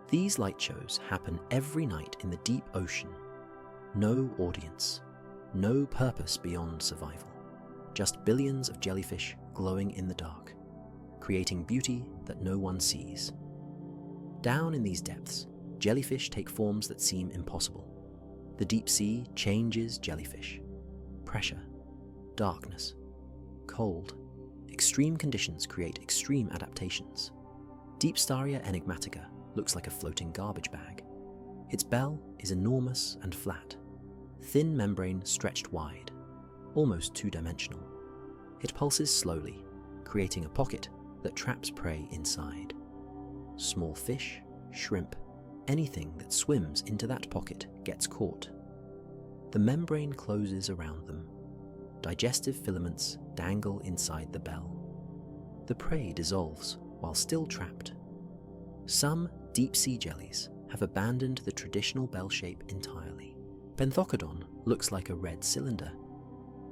These light shows happen every night in the deep ocean. No audience, no purpose beyond survival. Just billions of jellyfish glowing in the dark, creating beauty that no one sees. Down in these depths, jellyfish take forms that seem impossible. The deep sea changes jellyfish. Pressure, darkness, cold. Extreme conditions create extreme adaptations. Deepstaria enigmatica looks like a floating garbage bag. Its bell is enormous and flat, thin membrane stretched wide, almost two-dimensional. It pulses slowly, creating a pocket that traps prey inside. Small fish, shrimp, anything that swims into that pocket gets caught. The membrane closes around them. Digestive filaments dangle inside the bell. The prey dissolves while still trapped. Some deep-sea jellies have abandoned the traditional bell shape entirely. Penthocodon looks like a red cylinder.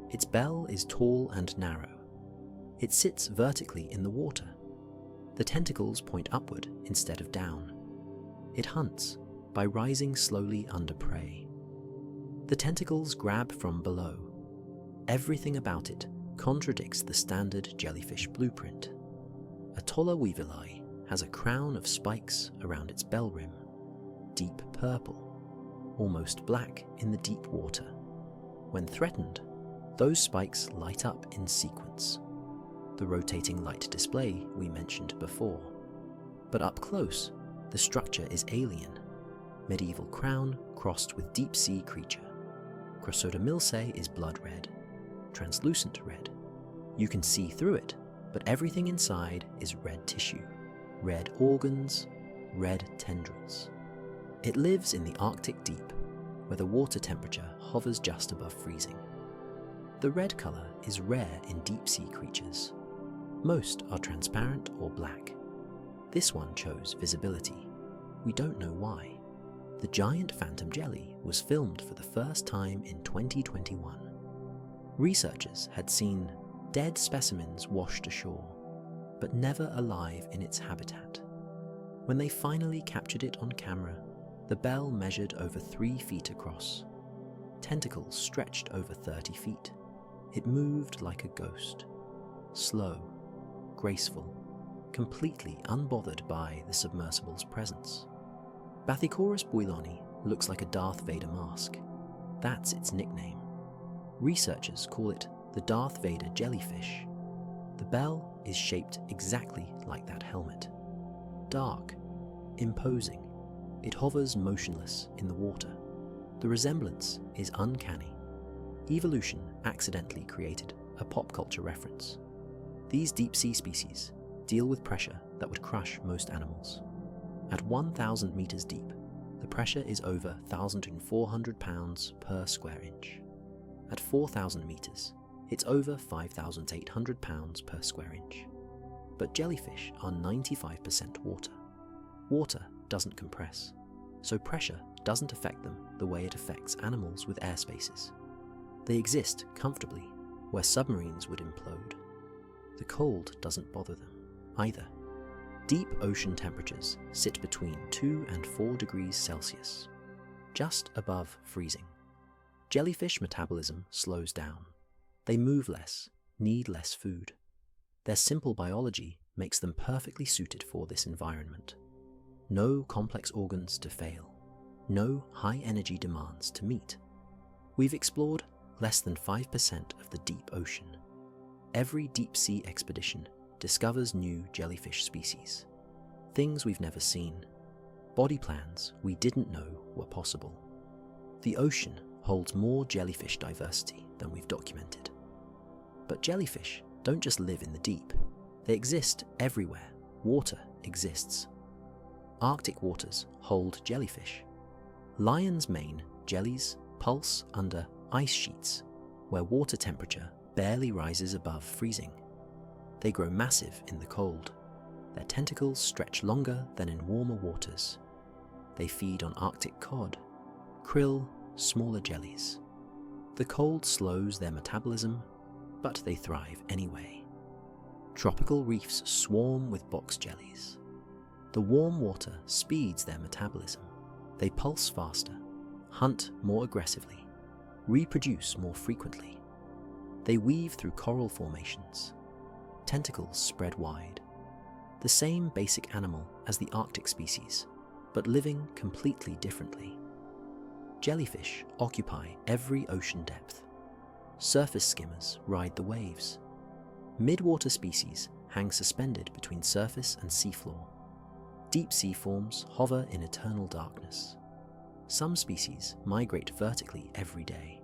Its bell is tall and narrow. It sits vertically in the water. The tentacles point upward instead of down. It hunts by rising slowly under prey. The tentacles grab from below. Everything about it contradicts the standard jellyfish blueprint. Atolla weevili has a crown of spikes around its bell rim, deep purple, almost black in the deep water. When threatened, those spikes light up in sequence, the rotating light display we mentioned before. But up close, the structure is alien. Medieval crown crossed with deep-sea creature. Chrysotomylsae is blood red, translucent red. You can see through it, but everything inside is red tissue, red organs, red tendrils. It lives in the Arctic deep, where the water temperature hovers just above freezing. The red color is rare in deep-sea creatures. Most are transparent or black. This one chose visibility. We don't know why. The giant phantom jelly was filmed for the first time in 2021. Researchers had seen dead specimens washed ashore, but never alive in its habitat. When they finally captured it on camera, the bell measured over 3 feet across. Tentacles stretched over 30 feet. It moved like a ghost, slow, graceful, completely unbothered by the submersible's presence. Bathychorus bouilloni looks like a Darth Vader mask. That's its nickname. Researchers call it the Darth Vader jellyfish. The bell is shaped exactly like that helmet. Dark, imposing, it hovers motionless in the water. The resemblance is uncanny. Evolution accidentally created a pop culture reference. These deep-sea species deal with pressure that would crush most animals. At 1,000 meters deep, the pressure is over 1,400 pounds per square inch. At 4,000 meters, it's over 5,800 pounds per square inch. But jellyfish are 95% water. Water doesn't compress, so pressure doesn't affect them the way it affects animals with air spaces. They exist comfortably where submarines would implode. The cold doesn't bother them either. Deep ocean temperatures sit between 2 and 4 degrees Celsius, just above freezing. Jellyfish metabolism slows down. They move less, need less food. Their simple biology makes them perfectly suited for this environment. No complex organs to fail, no high energy demands to meet. We've explored less than 5% of the deep ocean. Every deep sea expedition discovers new jellyfish species, things we've never seen, body plans we didn't know were possible. The ocean holds more jellyfish diversity than we've documented. But jellyfish don't just live in the deep. They exist everywhere water exists. Arctic waters hold jellyfish. Lion's mane jellies pulse under ice sheets, where water temperature barely rises above freezing. They grow massive in the cold. Their tentacles stretch longer than in warmer waters. They feed on Arctic cod, krill, smaller jellies. The cold slows their metabolism, but they thrive anyway. Tropical reefs swarm with box jellies. The warm water speeds their metabolism. They pulse faster, hunt more aggressively, reproduce more frequently. They weave through coral formations. Tentacles spread wide. The same basic animal as the Arctic species, but living completely differently. Jellyfish occupy every ocean depth. Surface skimmers ride the waves. Midwater species hang suspended between surface and seafloor. Deep sea forms hover in eternal darkness. Some species migrate vertically every day,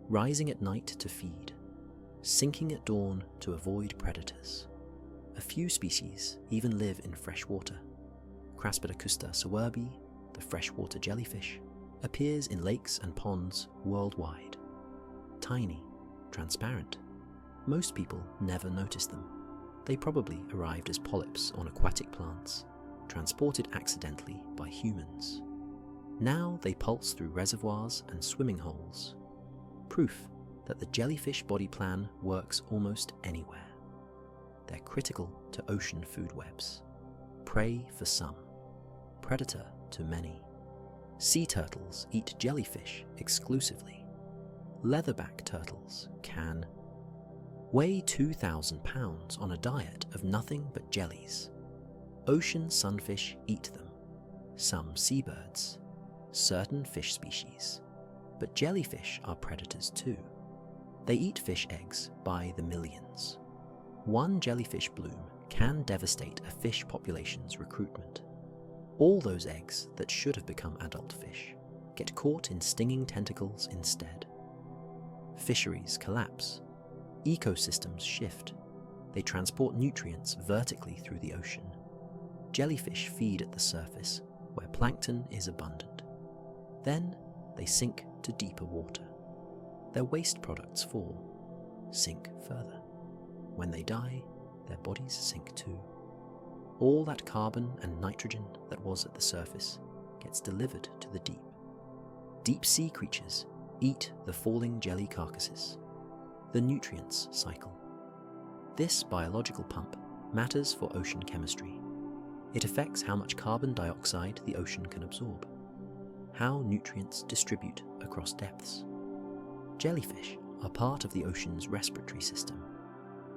rising at night to feed, sinking at dawn to avoid predators. A few species even live in fresh water. Craspedacusta sawerbi, the freshwater jellyfish, appears in lakes and ponds worldwide. Tiny, transparent. Most people never notice them. They probably arrived as polyps on aquatic plants, transported accidentally by humans. Now they pulse through reservoirs and swimming holes. Proof that the jellyfish body plan works almost anywhere. They're critical to ocean food webs. Prey for some, predator to many. Sea turtles eat jellyfish exclusively. Leatherback turtles can weigh 2,000 pounds on a diet of nothing but jellies. Ocean sunfish eat them, some seabirds, certain fish species, but jellyfish are predators too. They eat fish eggs by the millions. One jellyfish bloom can devastate a fish population's recruitment. All those eggs that should have become adult fish get caught in stinging tentacles instead. Fisheries collapse. Ecosystems shift. They transport nutrients vertically through the ocean. Jellyfish feed at the surface, where plankton is abundant. Then they sink to deeper water. Their waste products fall, sink further. When they die, their bodies sink too. All that carbon and nitrogen that was at the surface gets delivered to the deep. Deep sea creatures eat the falling jelly carcasses. the nutrients cycle. This biological pump matters for ocean chemistry. It affects how much carbon dioxide the ocean can absorb, how nutrients distribute across depths. Jellyfish are part of the ocean's respiratory system.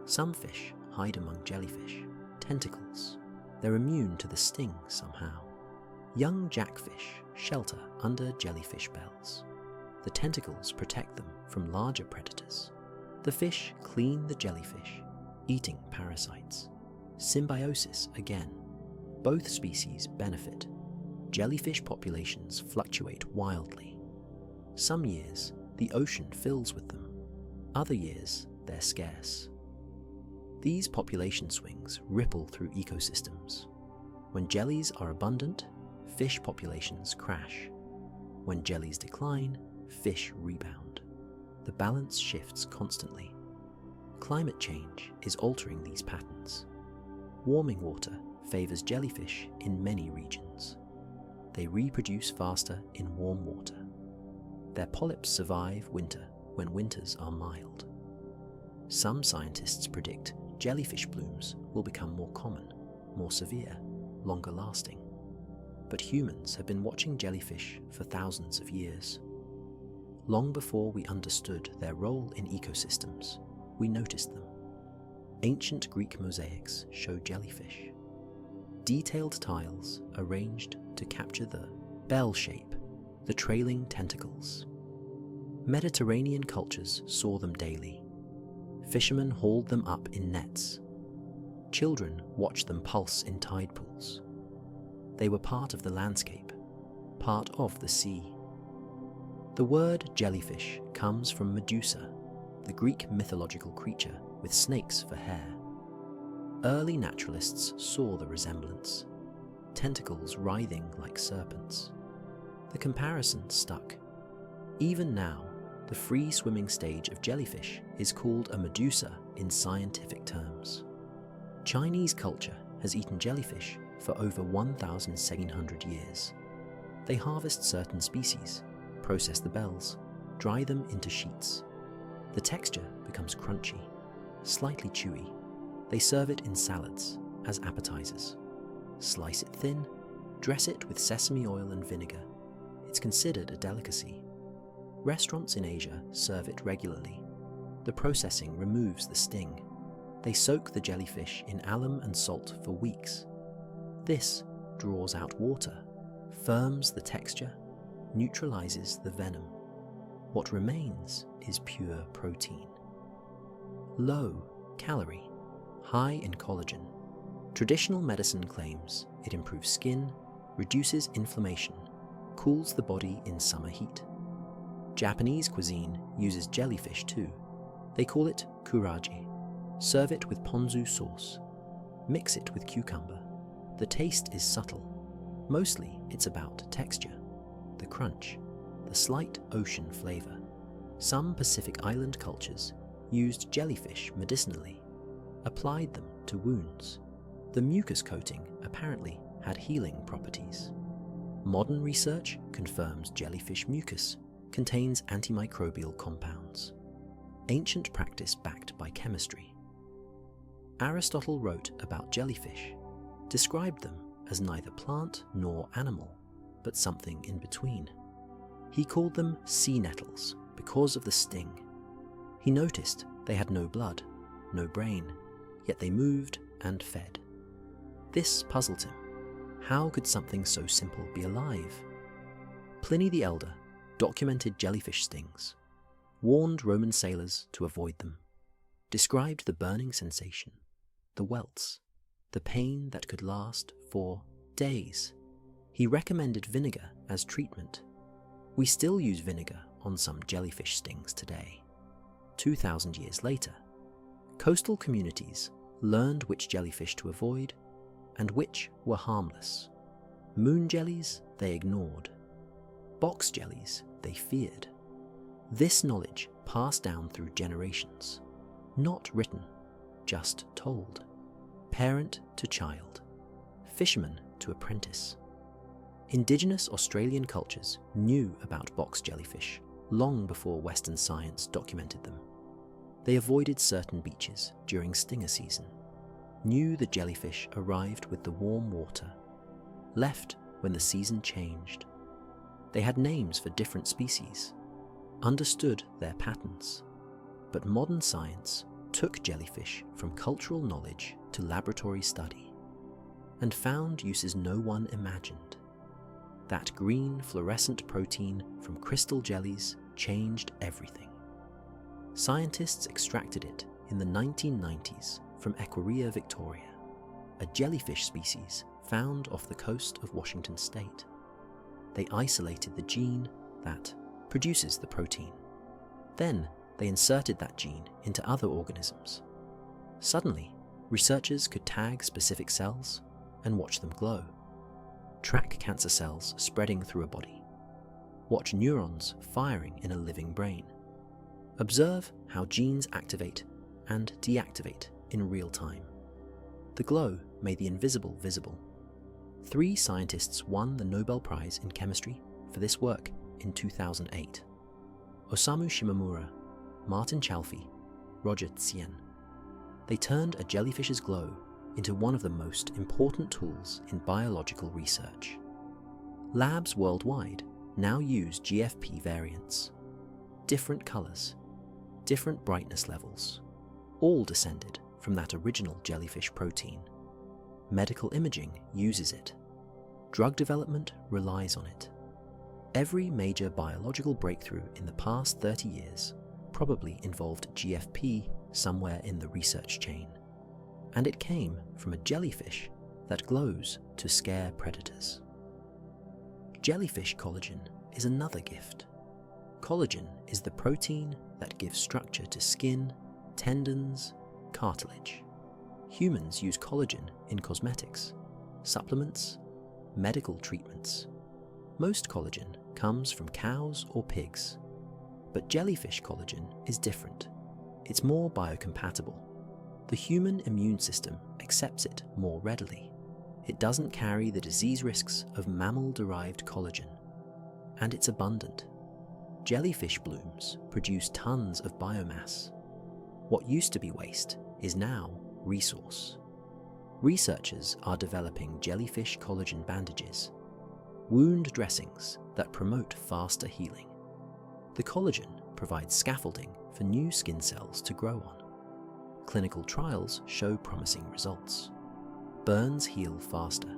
Some fish hide among jellyfish tentacles. They're immune to the sting somehow. Young jackfish shelter under jellyfish bells. The tentacles protect them from larger predators. The fish clean the jellyfish, eating parasites. Symbiosis again. Both species benefit. Jellyfish populations fluctuate wildly. Some years, the ocean fills with them. Other years, they're scarce. These population swings ripple through ecosystems. When jellies are abundant, fish populations crash. When jellies decline, fish rebound. The balance shifts constantly. Climate change is altering these patterns. Warming water favors jellyfish in many regions. They reproduce faster in warm water. Their polyps survive winter when winters are mild. Some scientists predict jellyfish blooms will become more common, more severe, longer lasting. But humans have been watching jellyfish for thousands of years. Long before we understood their role in ecosystems, we noticed them. Ancient Greek mosaics show jellyfish. Detailed tiles arranged to capture the bell shape, the trailing tentacles. Mediterranean cultures saw them daily. Fishermen hauled them up in nets. Children watched them pulse in tide pools. They were part of the landscape, part of the sea. The word jellyfish comes from Medusa, the Greek mythological creature with snakes for hair. Early naturalists saw the resemblance, tentacles writhing like serpents. The comparison stuck. Even now, the free-swimming stage of jellyfish is called a medusa in scientific terms. Chinese culture has eaten jellyfish for over 1,700 years. They harvest certain species, process the bells, dry them into sheets. The texture becomes crunchy, slightly chewy. They serve it in salads, as appetizers. Slice it thin, dress it with sesame oil and vinegar. It's considered a delicacy. Restaurants in Asia serve it regularly. The processing removes the sting. They soak the jellyfish in alum and salt for weeks. This draws out water, firms the texture, neutralizes the venom. What remains is pure protein. Low calorie, high in collagen. Traditional medicine claims it improves skin, reduces inflammation, cools the body in summer heat. Japanese cuisine uses jellyfish too. They call it kuraji. Serve it with ponzu sauce. Mix it with cucumber. The taste is subtle. Mostly it's about texture, the crunch, the slight ocean flavor. Some Pacific Island cultures used jellyfish medicinally, applied them to wounds. The mucus coating apparently had healing properties. Modern research confirms jellyfish mucus contains antimicrobial compounds. Ancient practice backed by chemistry. Aristotle wrote about jellyfish, described them as neither plant nor animal, but something in between. He called them sea nettles because of the sting. He noticed they had no blood, no brain, yet they moved and fed. This puzzled him. How could something so simple be alive? Pliny the Elder documented jellyfish stings, warned Roman sailors to avoid them, described the burning sensation, the welts, the pain that could last for days. He recommended vinegar as treatment. We still use vinegar on some jellyfish stings today. 2,000 years later, coastal communities learned which jellyfish to avoid and which were harmless. Moon jellies they ignored. Box jellies they feared. This knowledge passed down through generations, not written, just told. Parent to child, fisherman to apprentice. Indigenous Australian cultures knew about box jellyfish long before Western science documented them. They avoided certain beaches during stinger season, knew the jellyfish arrived with the warm water, left when the season changed. They had names for different species, understood their patterns, but modern science took jellyfish from cultural knowledge to laboratory study and found uses no one imagined. That green fluorescent protein from crystal jellies changed everything. Scientists extracted it in the 1990s from Equirria victoria, a jellyfish species found off the coast of Washington state. They isolated the gene that produces the protein. Then they inserted that gene into other organisms. Suddenly, researchers could tag specific cells and watch them glow, track cancer cells spreading through a body, watch neurons firing in a living brain, observe how genes activate and deactivate in real time. The glow made the invisible visible. 3 scientists won the Nobel Prize in Chemistry for this work in 2008. Osamu Shimomura, Martin Chalfie, Roger Tsien. They turned a jellyfish's glow into one of the most important tools in biological research. Labs worldwide now use GFP variants. Different colors, different brightness levels, all descended from that original jellyfish protein. Medical imaging uses it. Drug development relies on it. Every major biological breakthrough in the past 30 years probably involved GFP somewhere in the research chain. And it came from a jellyfish that glows to scare predators. Jellyfish collagen is another gift. Collagen is the protein that gives structure to skin, tendons, cartilage. Humans use collagen in cosmetics, supplements, medical treatments. Most collagen comes from cows or pigs, but jellyfish collagen is different. It's more biocompatible. The human immune system accepts it more readily. It doesn't carry the disease risks of mammal-derived collagen, and it's abundant. Jellyfish blooms produce tons of biomass. What used to be waste is now resource. Researchers are developing jellyfish collagen bandages, wound dressings that promote faster healing. The collagen provides scaffolding for new skin cells to grow on. Clinical trials show promising results. Burns heal faster.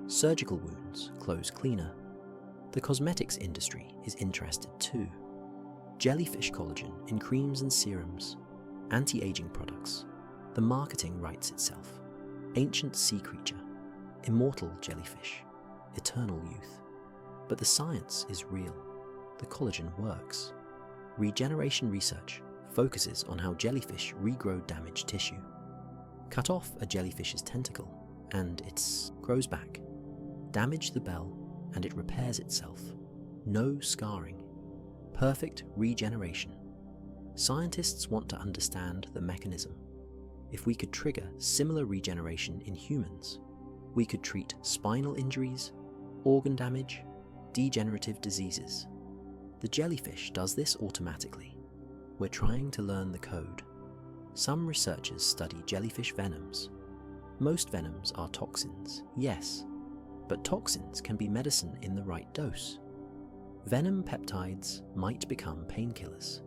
Surgical wounds close cleaner. The cosmetics industry is interested too. Jellyfish collagen in creams and serums, anti-aging products. The marketing writes itself. Ancient sea creature, immortal jellyfish, eternal youth. But the science is real. The collagen works. Regeneration research focuses on how jellyfish regrow damaged tissue. Cut off a jellyfish's tentacle and it grows back. Damage the bell and it repairs itself. No scarring. Perfect regeneration. Scientists want to understand the mechanism. If we could trigger similar regeneration in humans, we could treat spinal injuries, organ damage, degenerative diseases. The jellyfish does this automatically. We're trying to learn the code. Some researchers study jellyfish venoms. Most venoms are toxins, yes, but toxins can be medicine in the right dose. Venom peptides might become painkillers,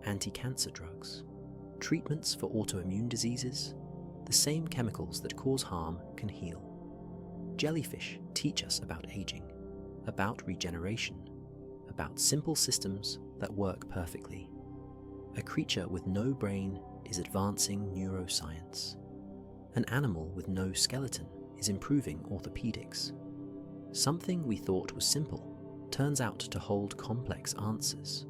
anti-cancer drugs, treatments for autoimmune diseases. The same chemicals that cause harm can heal. Jellyfish teach us about aging, about regeneration, about simple systems that work perfectly. A creature with no brain is advancing neuroscience. An animal with no skeleton is improving orthopedics. Something we thought was simple turns out to hold complex answers.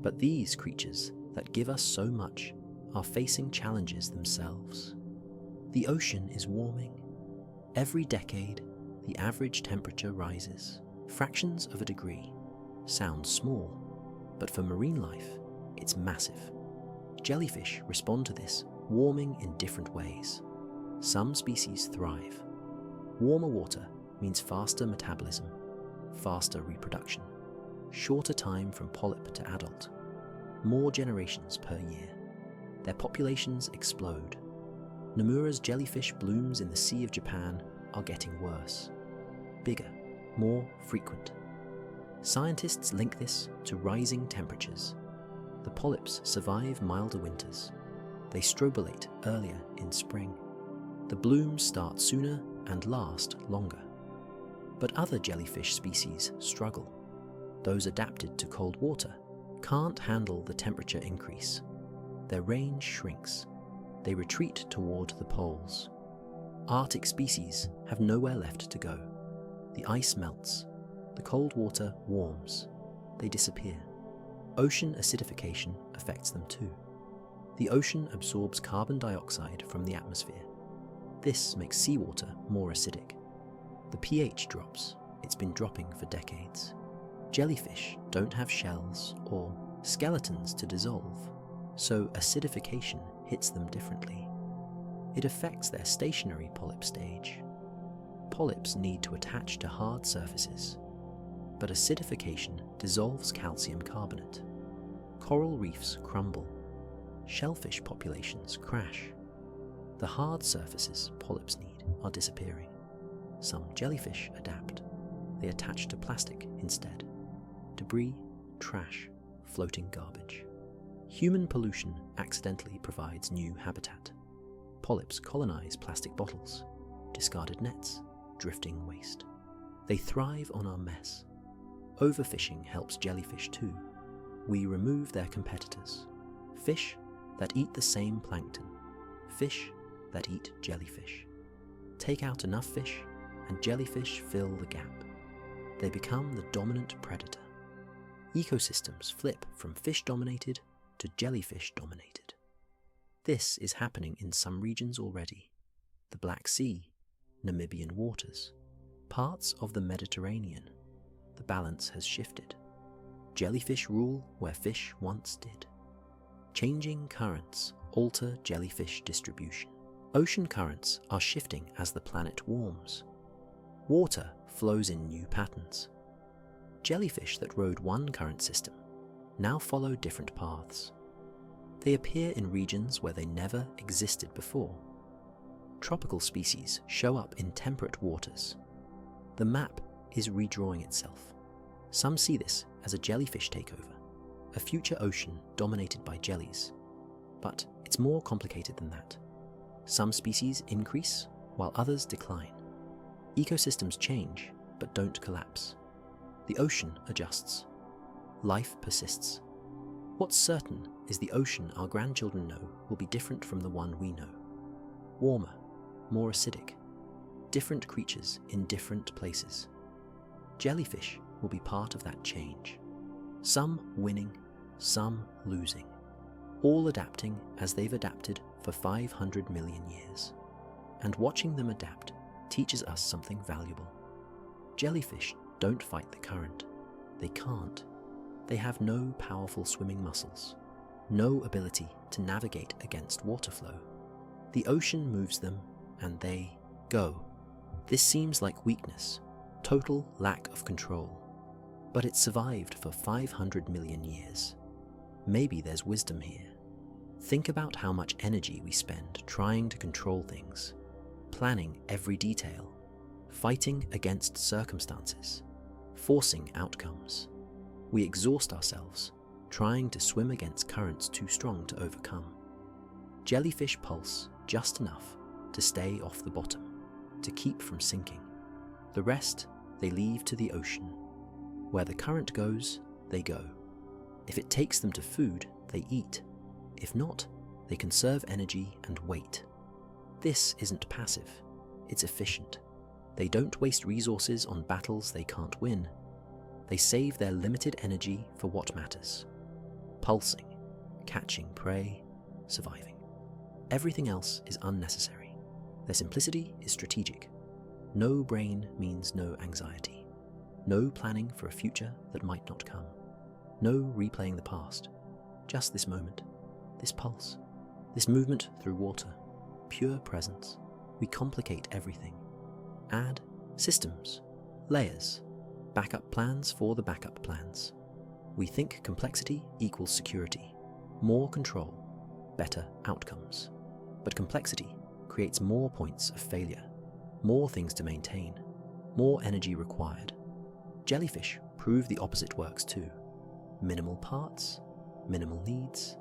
But these creatures that give us so much are facing challenges themselves. The ocean is warming. Every decade, the average temperature rises. Fractions of a degree. Sounds small, but for marine life, it's massive. Jellyfish respond to this warming in different ways. Some species thrive. Warmer water means faster metabolism, faster reproduction, shorter time from polyp to adult, more generations per year. their populations explode. Nomura's jellyfish blooms in the Sea of Japan are getting worse. Bigger, more frequent. Scientists link this to rising temperatures. The polyps survive milder winters. They strobilate earlier in spring. The blooms start sooner and last longer. But other jellyfish species struggle. Those adapted to cold water can't handle the temperature increase. Their range shrinks. They retreat toward the poles. Arctic species have nowhere left to go. The ice melts. The cold water warms. They disappear. Ocean acidification affects them too. The ocean absorbs carbon dioxide from the atmosphere. This makes seawater more acidic. The pH drops. It's been dropping for decades. Jellyfish don't have shells or skeletons to dissolve, so acidification hits them differently. It affects their stationary polyp stage. Polyps need to attach to hard surfaces, but acidification dissolves calcium carbonate. Coral reefs crumble. Shellfish populations crash. The hard surfaces polyps need are disappearing. Some jellyfish adapt. They attach to plastic instead. Debris, trash, floating garbage. Human pollution accidentally provides new habitat. Polyps colonize plastic bottles, discarded nets, drifting waste. They thrive on our mess. Overfishing helps jellyfish too. We remove their competitors. Fish that eat the same plankton. Fish that eat jellyfish. Take out enough fish and jellyfish fill the gap. They become the dominant predator. Ecosystems flip from fish-dominated to jellyfish-dominated. This is happening in some regions already. The Black Sea, Namibian waters, parts of the Mediterranean. The balance has shifted. Jellyfish rule where fish once did. Changing currents alter jellyfish distribution. Ocean currents are shifting as the planet warms. Water flows in new patterns. Jellyfish that rode one current system now follow different paths. They appear in regions where they never existed before. Tropical species show up in temperate waters. The map is redrawing itself. Some see this as a jellyfish takeover, a future ocean dominated by jellies. But it's more complicated than that. Some species increase while others decline. Ecosystems change but don't collapse. The ocean adjusts. Life persists. What's certain is the ocean our grandchildren know will be different from the one we know. Warmer, more acidic, different creatures in different places. Jellyfish will be part of that change. Some winning, some losing, all adapting as they've adapted for 500 million years. And watching them adapt teaches us something valuable. Jellyfish don't fight the current. They can't. They have no powerful swimming muscles, no ability to navigate against water flow. The ocean moves them and they go. This seems like weakness, total lack of control. But it survived for 500 million years. Maybe there's wisdom here. Think about how much energy we spend trying to control things, planning every detail, fighting against circumstances, forcing outcomes. We exhaust ourselves, trying to swim against currents too strong to overcome. Jellyfish pulse just enough to stay off the bottom, to keep from sinking. The rest they leave to the ocean. Where the current goes, they go. If it takes them to food, they eat. If not, they conserve energy and wait. This isn't passive, it's efficient. They don't waste resources on battles they can't win. They save their limited energy for what matters. Pulsing, catching prey, surviving. Everything else is unnecessary. Their simplicity is strategic. No brain means no anxiety. No planning for a future that might not come. No replaying the past. Just this moment, this pulse, this movement through water, pure presence. We complicate everything. Add systems, layers, backup plans for the backup plans. We think complexity equals security, more control. better outcomes. But complexity creates more points of failure, more things to maintain, more energy required. Jellyfish prove the opposite works too. Minimal parts, minimal needs,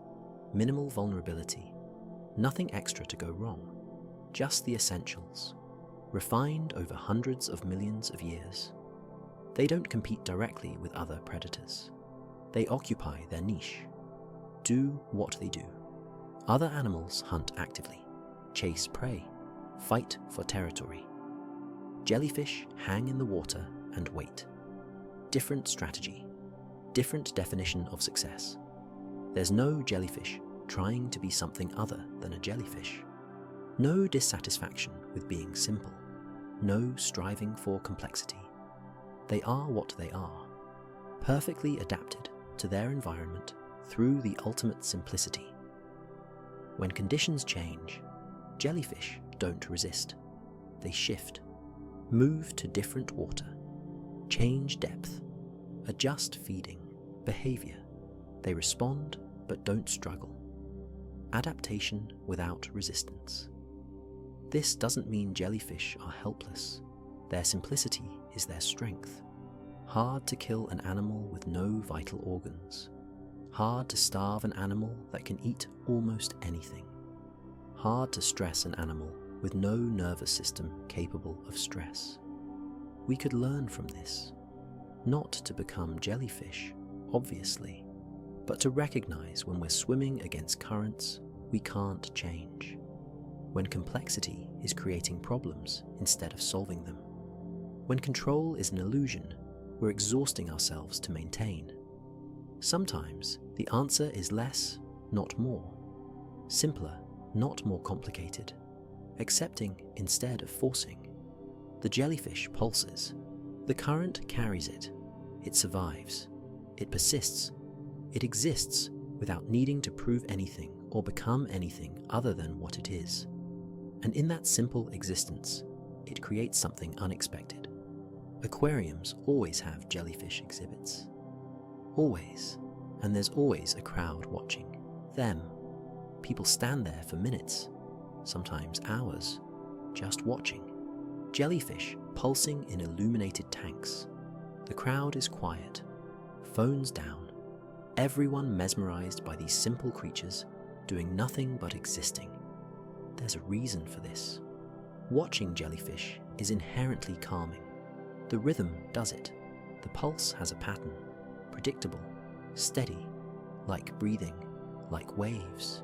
minimal vulnerability. Nothing extra to go wrong, just the essentials, refined over hundreds of millions of years. They don't compete directly with other predators. They occupy their niche, do what they do. Other animals hunt actively, chase prey, fight for territory. Jellyfish hang in the water and wait. Different strategy, different definition of success. There's no jellyfish trying to be something other than a jellyfish. No dissatisfaction with being simple. No striving for complexity. They are what they are, perfectly adapted to their environment through the ultimate simplicity. When conditions change, jellyfish don't resist. They shift, move to different water, change depth, adjust feeding, behavior. They respond but don't struggle. Adaptation without resistance. This doesn't mean jellyfish are helpless. Their simplicity is their strength. Hard to kill an animal with no vital organs. Hard to starve an animal that can eat almost anything. Hard to stress an animal with no nervous system capable of stress. We could learn from this. Not to become jellyfish, obviously, but to recognize when we're swimming against currents we can't change. When complexity is creating problems instead of solving them. When control is an illusion we're exhausting ourselves to maintain. Sometimes the answer is less, not more. Simpler, not more complicated. Accepting instead of forcing. The jellyfish pulses. The current carries it. It survives. It persists. It exists without needing to prove anything or become anything other than what it is. And in that simple existence, it creates something unexpected. Aquariums always have jellyfish exhibits. Always. And there's always a crowd watching. Them. People stand there for minutes, sometimes hours, just watching. Jellyfish pulsing in illuminated tanks. The crowd is quiet. Phones down. Everyone mesmerized by these simple creatures doing nothing but existing. There's a reason for this. Watching jellyfish is inherently calming. The rhythm does it. The pulse has a pattern, predictable, steady, like breathing, like waves.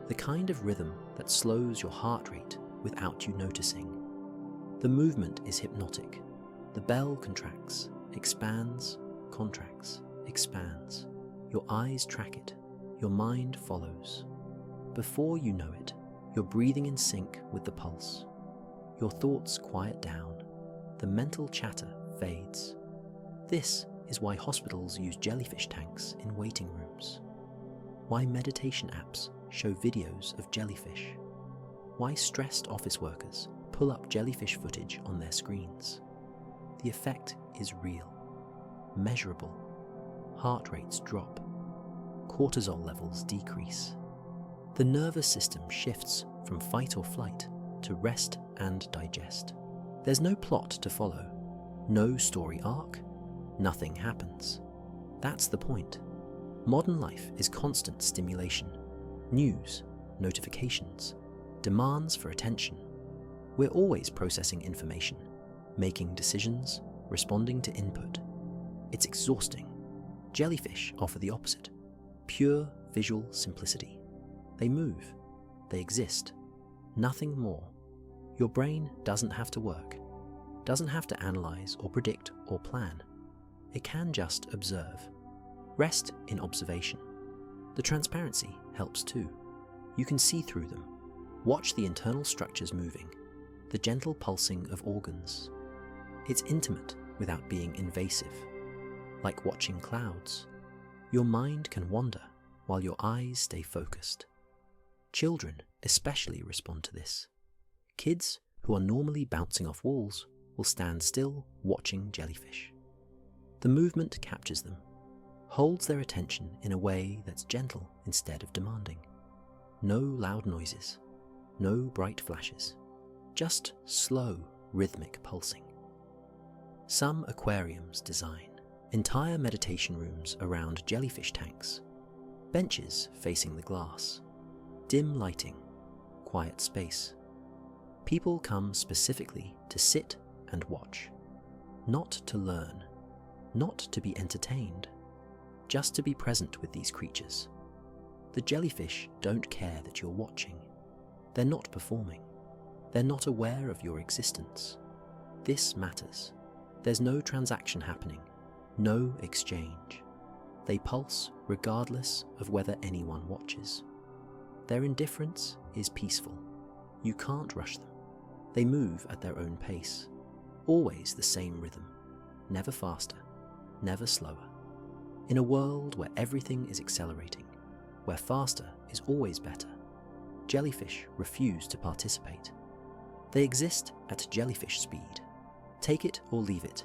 The kind of rhythm that slows your heart rate without you noticing. The movement is hypnotic. The bell contracts, expands, contracts, expands. Your eyes track it. Your mind follows. Before you know it, you're breathing in sync with the pulse. Your thoughts quiet down. The mental chatter fades. This is why hospitals use jellyfish tanks in waiting rooms. Why meditation apps show videos of jellyfish. Why stressed office workers pull up jellyfish footage on their screens. The effect is real, measurable. Heart rates drop. Cortisol levels decrease. The nervous system shifts from fight or flight to rest and digest. There's no plot to follow, no story arc, nothing happens. That's the point. Modern life is constant stimulation, news, notifications, demands for attention. We're always processing information, making decisions, responding to input. It's exhausting. Jellyfish offer the opposite, pure visual simplicity. They move, they exist, nothing more. Your brain doesn't have to work, doesn't have to analyze or predict or plan. It can just observe. Rest in observation. The transparency helps too. You can see through them. Watch the internal structures moving, the gentle pulsing of organs. It's intimate without being invasive. Like watching clouds. Your mind can wander while your eyes stay focused. Children especially respond to this. Kids who are normally bouncing off walls will stand still watching jellyfish. The movement captures them, holds their attention in a way that's gentle instead of demanding. No loud noises, no bright flashes, just slow, rhythmic pulsing. Some aquariums design entire meditation rooms around jellyfish tanks, benches facing the glass, dim lighting, quiet space. People come specifically to sit and watch, not to learn, not to be entertained, just to be present with these creatures. The jellyfish don't care that you're watching. They're not performing. They're not aware of your existence. This matters. There's no transaction happening, no exchange. They pulse regardless of whether anyone watches. Their indifference is peaceful. You can't rush them. They move at their own pace, always the same rhythm, never faster, never slower. In a world where everything is accelerating, where faster is always better, jellyfish refuse to participate. They exist at jellyfish speed. Take it or leave it.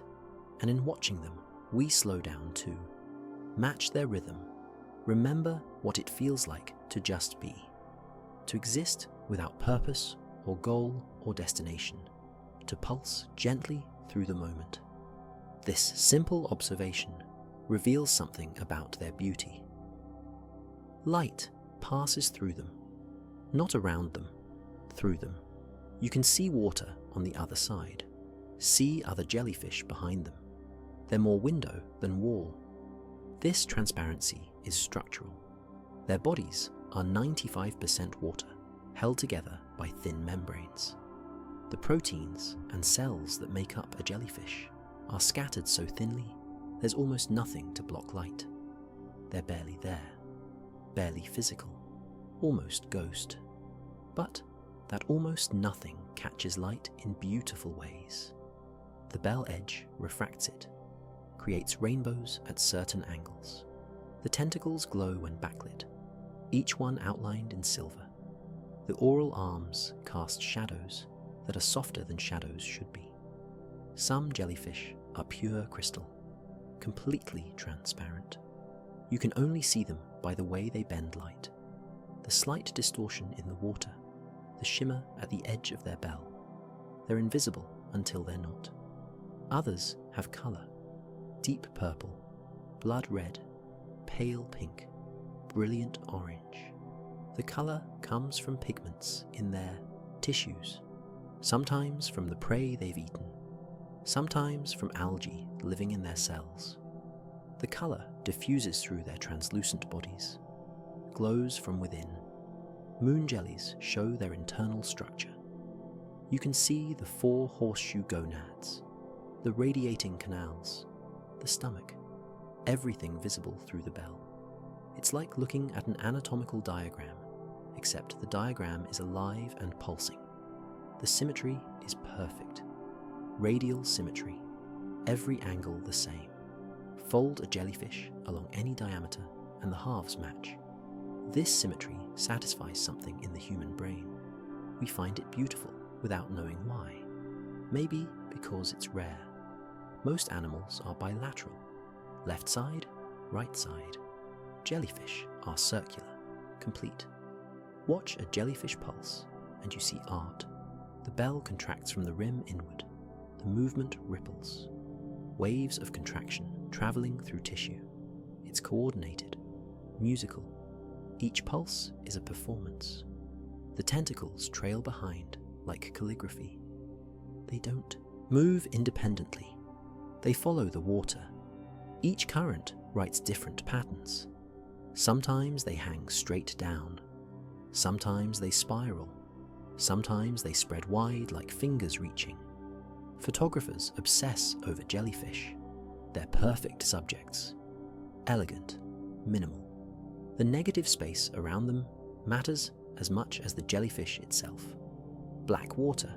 And in watching them, we slow down too. Match their rhythm. Remember what it feels like to just be. To exist without purpose or goal or destination. To pulse gently through the moment. This simple observation reveals something about their beauty. Light passes through them, not around them, through them. You can see water on the other side, see other jellyfish behind them. They're more window than wall. This transparency is structural. Their bodies are 95% water, held together by thin membranes. The proteins and cells that make up a jellyfish are scattered so thinly, there's almost nothing to block light. They're barely there, barely physical, almost ghost. But that almost nothing catches light in beautiful ways. The bell edge refracts it, creates rainbows at certain angles. The tentacles glow when backlit, each one outlined in silver. The oral arms cast shadows that are softer than shadows should be. Some jellyfish are pure crystal, completely transparent. You can only see them by the way they bend light, the slight distortion in the water, the shimmer at the edge of their bell. They're invisible until they're not. Others have colour, deep purple, blood red, pale pink, brilliant orange. The colour comes from pigments in their tissues, sometimes from the prey they've eaten, sometimes from algae living in their cells. The colour diffuses through their translucent bodies, glows from within. Moon jellies show their internal structure. You can see the 4 horseshoe gonads, the radiating canals, the stomach, everything visible through the bell. It's like looking at an anatomical diagram, except the diagram is alive and pulsing. The symmetry is perfect. Radial symmetry, every angle the same. Fold a jellyfish along any diameter and the halves match. This symmetry satisfies something in the human brain. We find it beautiful without knowing why. Maybe because it's rare. Most animals are bilateral, left side, right side. Jellyfish are circular, complete. Watch a jellyfish pulse and you see art. The bell contracts from the rim inward. The movement ripples. Waves of contraction travelling through tissue. It's coordinated, musical. Each pulse is a performance. The tentacles trail behind like calligraphy. They don't move independently. They follow the water. Each current writes different patterns. Sometimes they hang straight down. Sometimes they spiral. Sometimes they spread wide like fingers reaching. Photographers obsess over jellyfish. They're perfect subjects. Elegant, minimal. The negative space around them matters as much as the jellyfish itself. Black water,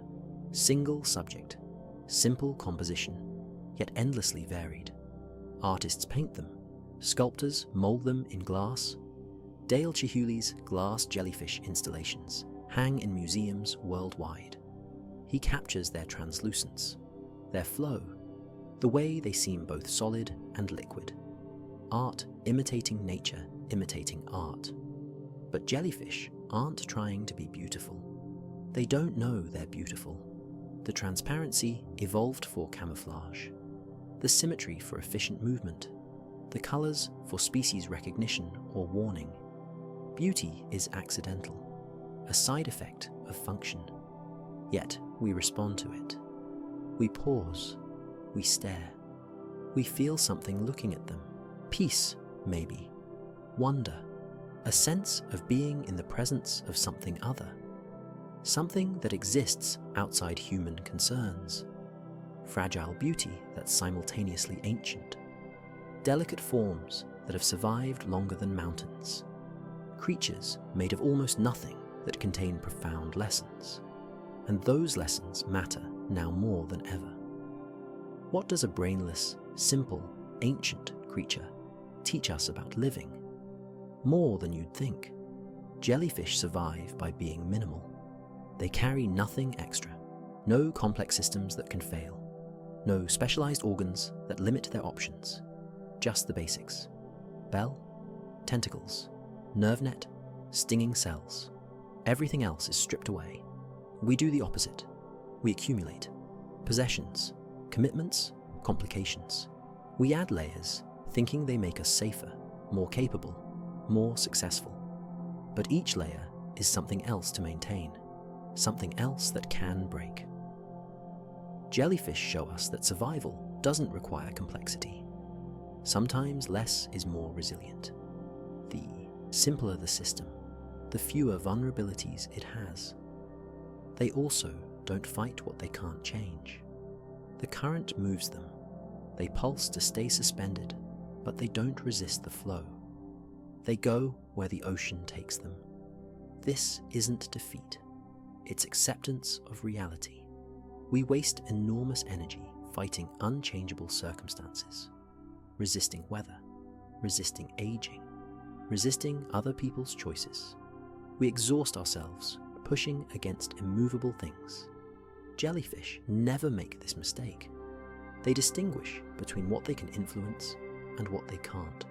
single subject, simple composition, yet endlessly varied. Artists paint them, sculptors mold them in glass. Dale Chihuly's glass jellyfish installations hang in museums worldwide. He captures their translucence, their flow, the way they seem both solid and liquid. Art imitating nature, imitating art. But jellyfish aren't trying to be beautiful. They don't know they're beautiful. The transparency evolved for camouflage, the symmetry for efficient movement, the colors for species recognition or warning. Beauty is accidental, a side effect of function. Yet we respond to it. We pause, we stare, we feel something looking at them. Peace, maybe, wonder, a sense of being in the presence of something other, something that exists outside human concerns, fragile beauty that's simultaneously ancient, delicate forms that have survived longer than mountains, creatures made of almost nothing that contain profound lessons, and those lessons matter now more than ever. What does a brainless, simple, ancient creature teach us about living? More than you'd think. Jellyfish survive by being minimal. They carry nothing extra, no complex systems that can fail, no specialized organs that limit their options, just the basics. Bell, tentacles, nerve net, stinging cells. Everything else is stripped away. We do the opposite. We accumulate possessions, commitments, complications. We add layers, thinking they make us safer, more capable, more successful. But each layer is something else to maintain, something else that can break. Jellyfish show us that survival doesn't require complexity. Sometimes less is more resilient. The simpler the system, the fewer vulnerabilities it has. They also don't fight what they can't change. The current moves them. They pulse to stay suspended, but they don't resist the flow. They go where the ocean takes them. This isn't defeat. It's acceptance of reality. We waste enormous energy fighting unchangeable circumstances, resisting weather, resisting aging, resisting other people's choices. We exhaust ourselves pushing against immovable things. Jellyfish never make this mistake. They distinguish between what they can influence and what they can't.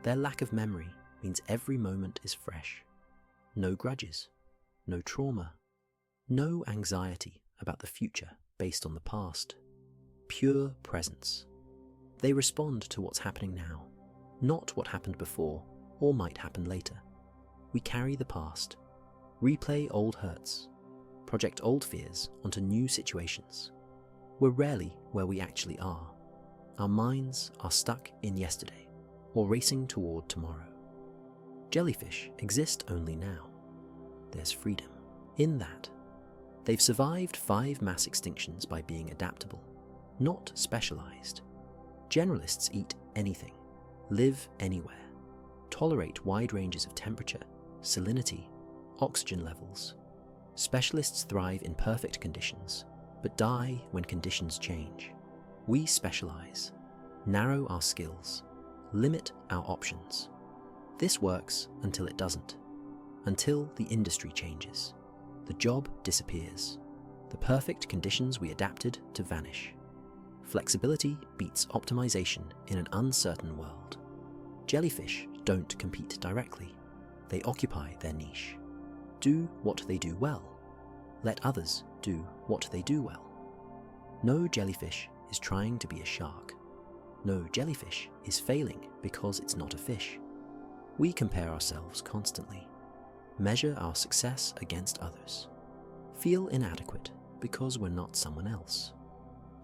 Their lack of memory means every moment is fresh. No grudges, no trauma, no anxiety about the future based on the past. Pure presence. They respond to what's happening now, not what happened before or might happen later. We carry the past, replay old hurts, project old fears onto new situations. We're rarely where we actually are. Our minds are stuck in yesterday or racing toward tomorrow. Jellyfish exist only now. There's freedom in that. They've survived 5 mass extinctions by being adaptable, not specialized. Generalists eat anything, live anywhere, tolerate wide ranges of temperature, salinity, oxygen levels. Specialists thrive in perfect conditions, but die when conditions change. We specialize, narrow our skills, limit our options. This works until it doesn't, until the industry changes. The job disappears. The perfect conditions we adapted to vanish. Flexibility beats optimization in an uncertain world. Jellyfish don't compete directly. They occupy their niche. Do what they do well. Let others do what they do well. No jellyfish is trying to be a shark. No jellyfish is failing because it's not a fish. We compare ourselves constantly, measure our success against others, feel inadequate because we're not someone else.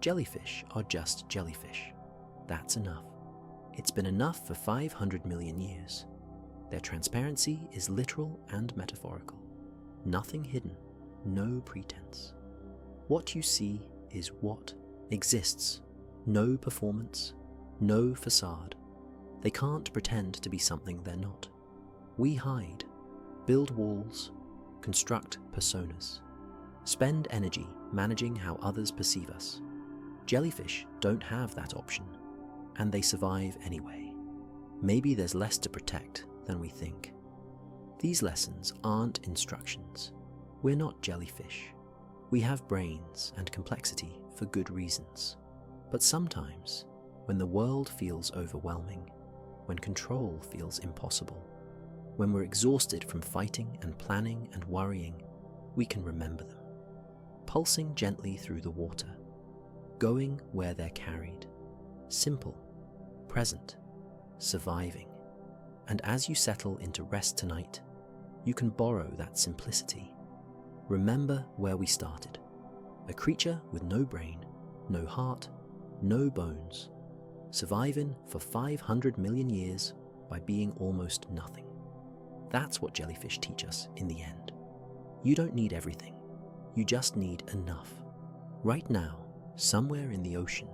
Jellyfish are just jellyfish. That's enough. It's been enough for 500 million years. Their transparency is literal and metaphorical. Nothing hidden, no pretense. What you see is what exists. No performance, no facade. They can't pretend to be something they're not. We hide, build walls, construct personas, spend energy managing how others perceive us. Jellyfish don't have that option, and they survive anyway. Maybe there's less to protect than we think. These lessons aren't instructions. We're not jellyfish. We have brains and complexity for good reasons. But sometimes, when the world feels overwhelming, when control feels impossible, When we're exhausted from fighting and planning and worrying, we can remember them. Pulsing gently through the water, going where they're carried, simple, present, surviving. And as you settle into rest tonight, you can borrow that simplicity. Remember where we started. A creature with no brain, no heart, no bones, surviving for 500 million years by being almost nothing. That's what jellyfish teach us in the end. You don't need everything. You just need enough. Right now, somewhere in the ocean,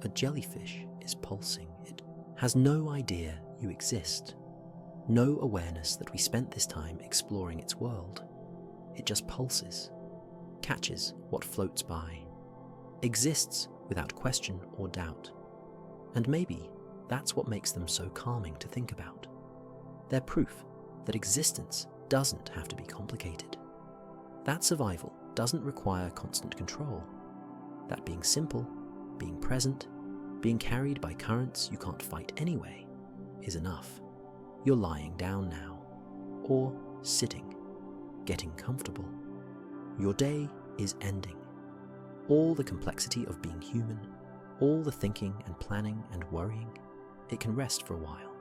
a jellyfish is pulsing. It has no idea you exist. No awareness that we spent this time exploring its world. It just pulses, catches what floats by, exists without question or doubt. And maybe that's what makes them so calming to think about. They're proof that existence doesn't have to be complicated. That survival doesn't require constant control. That being simple, being present, being carried by currents you can't fight anyway, is enough. You're lying down now, or sitting, getting comfortable. Your day is ending. All the complexity of being human, all the thinking and planning and worrying, it can rest for a while.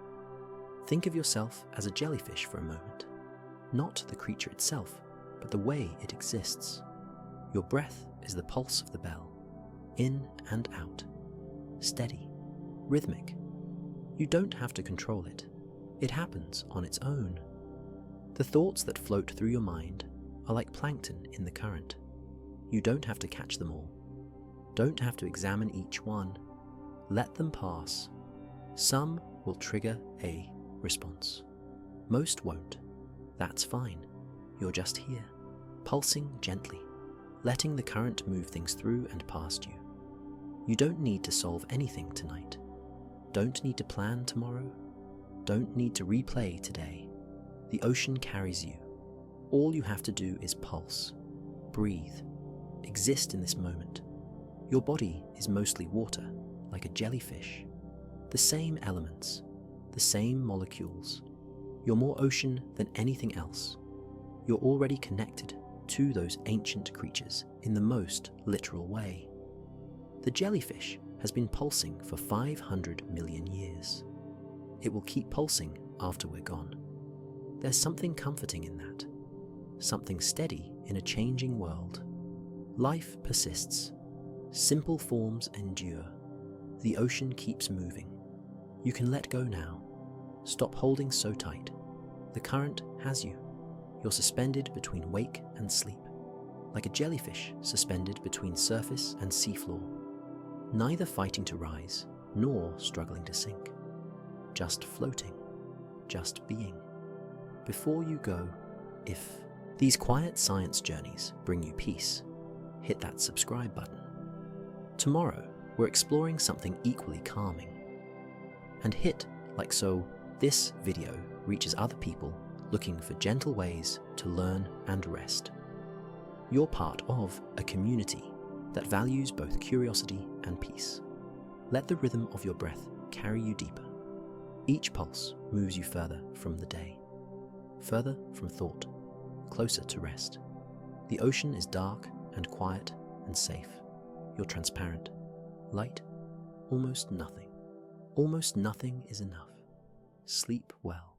Think of yourself as a jellyfish for a moment. Not the creature itself, but the way it exists. Your breath is the pulse of the bell, in and out, steady, rhythmic. You don't have to control it. It happens on its own. The thoughts that float through your mind are like plankton in the current. You don't have to catch them all. Don't have to examine each one. Let them pass. Some will trigger a response. Most won't. That's fine. You're just here, pulsing gently, letting the current move things through and past you. You don't need to solve anything tonight. Don't need to plan tomorrow. Don't need to replay today. The ocean carries you. All you have to do is pulse, breathe, exist in this moment. Your body is mostly water, like a jellyfish. The same elements, the same molecules. You're more ocean than anything else. You're already connected to those ancient creatures in the most literal way. The jellyfish has been pulsing for 500 million years. It will keep pulsing after we're gone. There's something comforting in that, something steady in a changing world. Life persists. Simple forms endure. The ocean keeps moving. You can let go now. Stop holding so tight. The current has you. You're suspended between wake and sleep, like a jellyfish suspended between surface and seafloor, neither fighting to rise nor struggling to sink. Just floating, just being. Before you go, if these quiet science journeys bring you peace, hit that subscribe button. Tomorrow, we're exploring something equally calming. And hit like so this video reaches other people looking for gentle ways to learn and rest. You're part of a community that values both curiosity and peace. Let the rhythm of your breath carry you deeper. Each pulse moves you further from the day, further from thought, closer to rest. The ocean is dark and quiet and safe. You're transparent, light, almost nothing. Almost nothing is enough. Sleep well.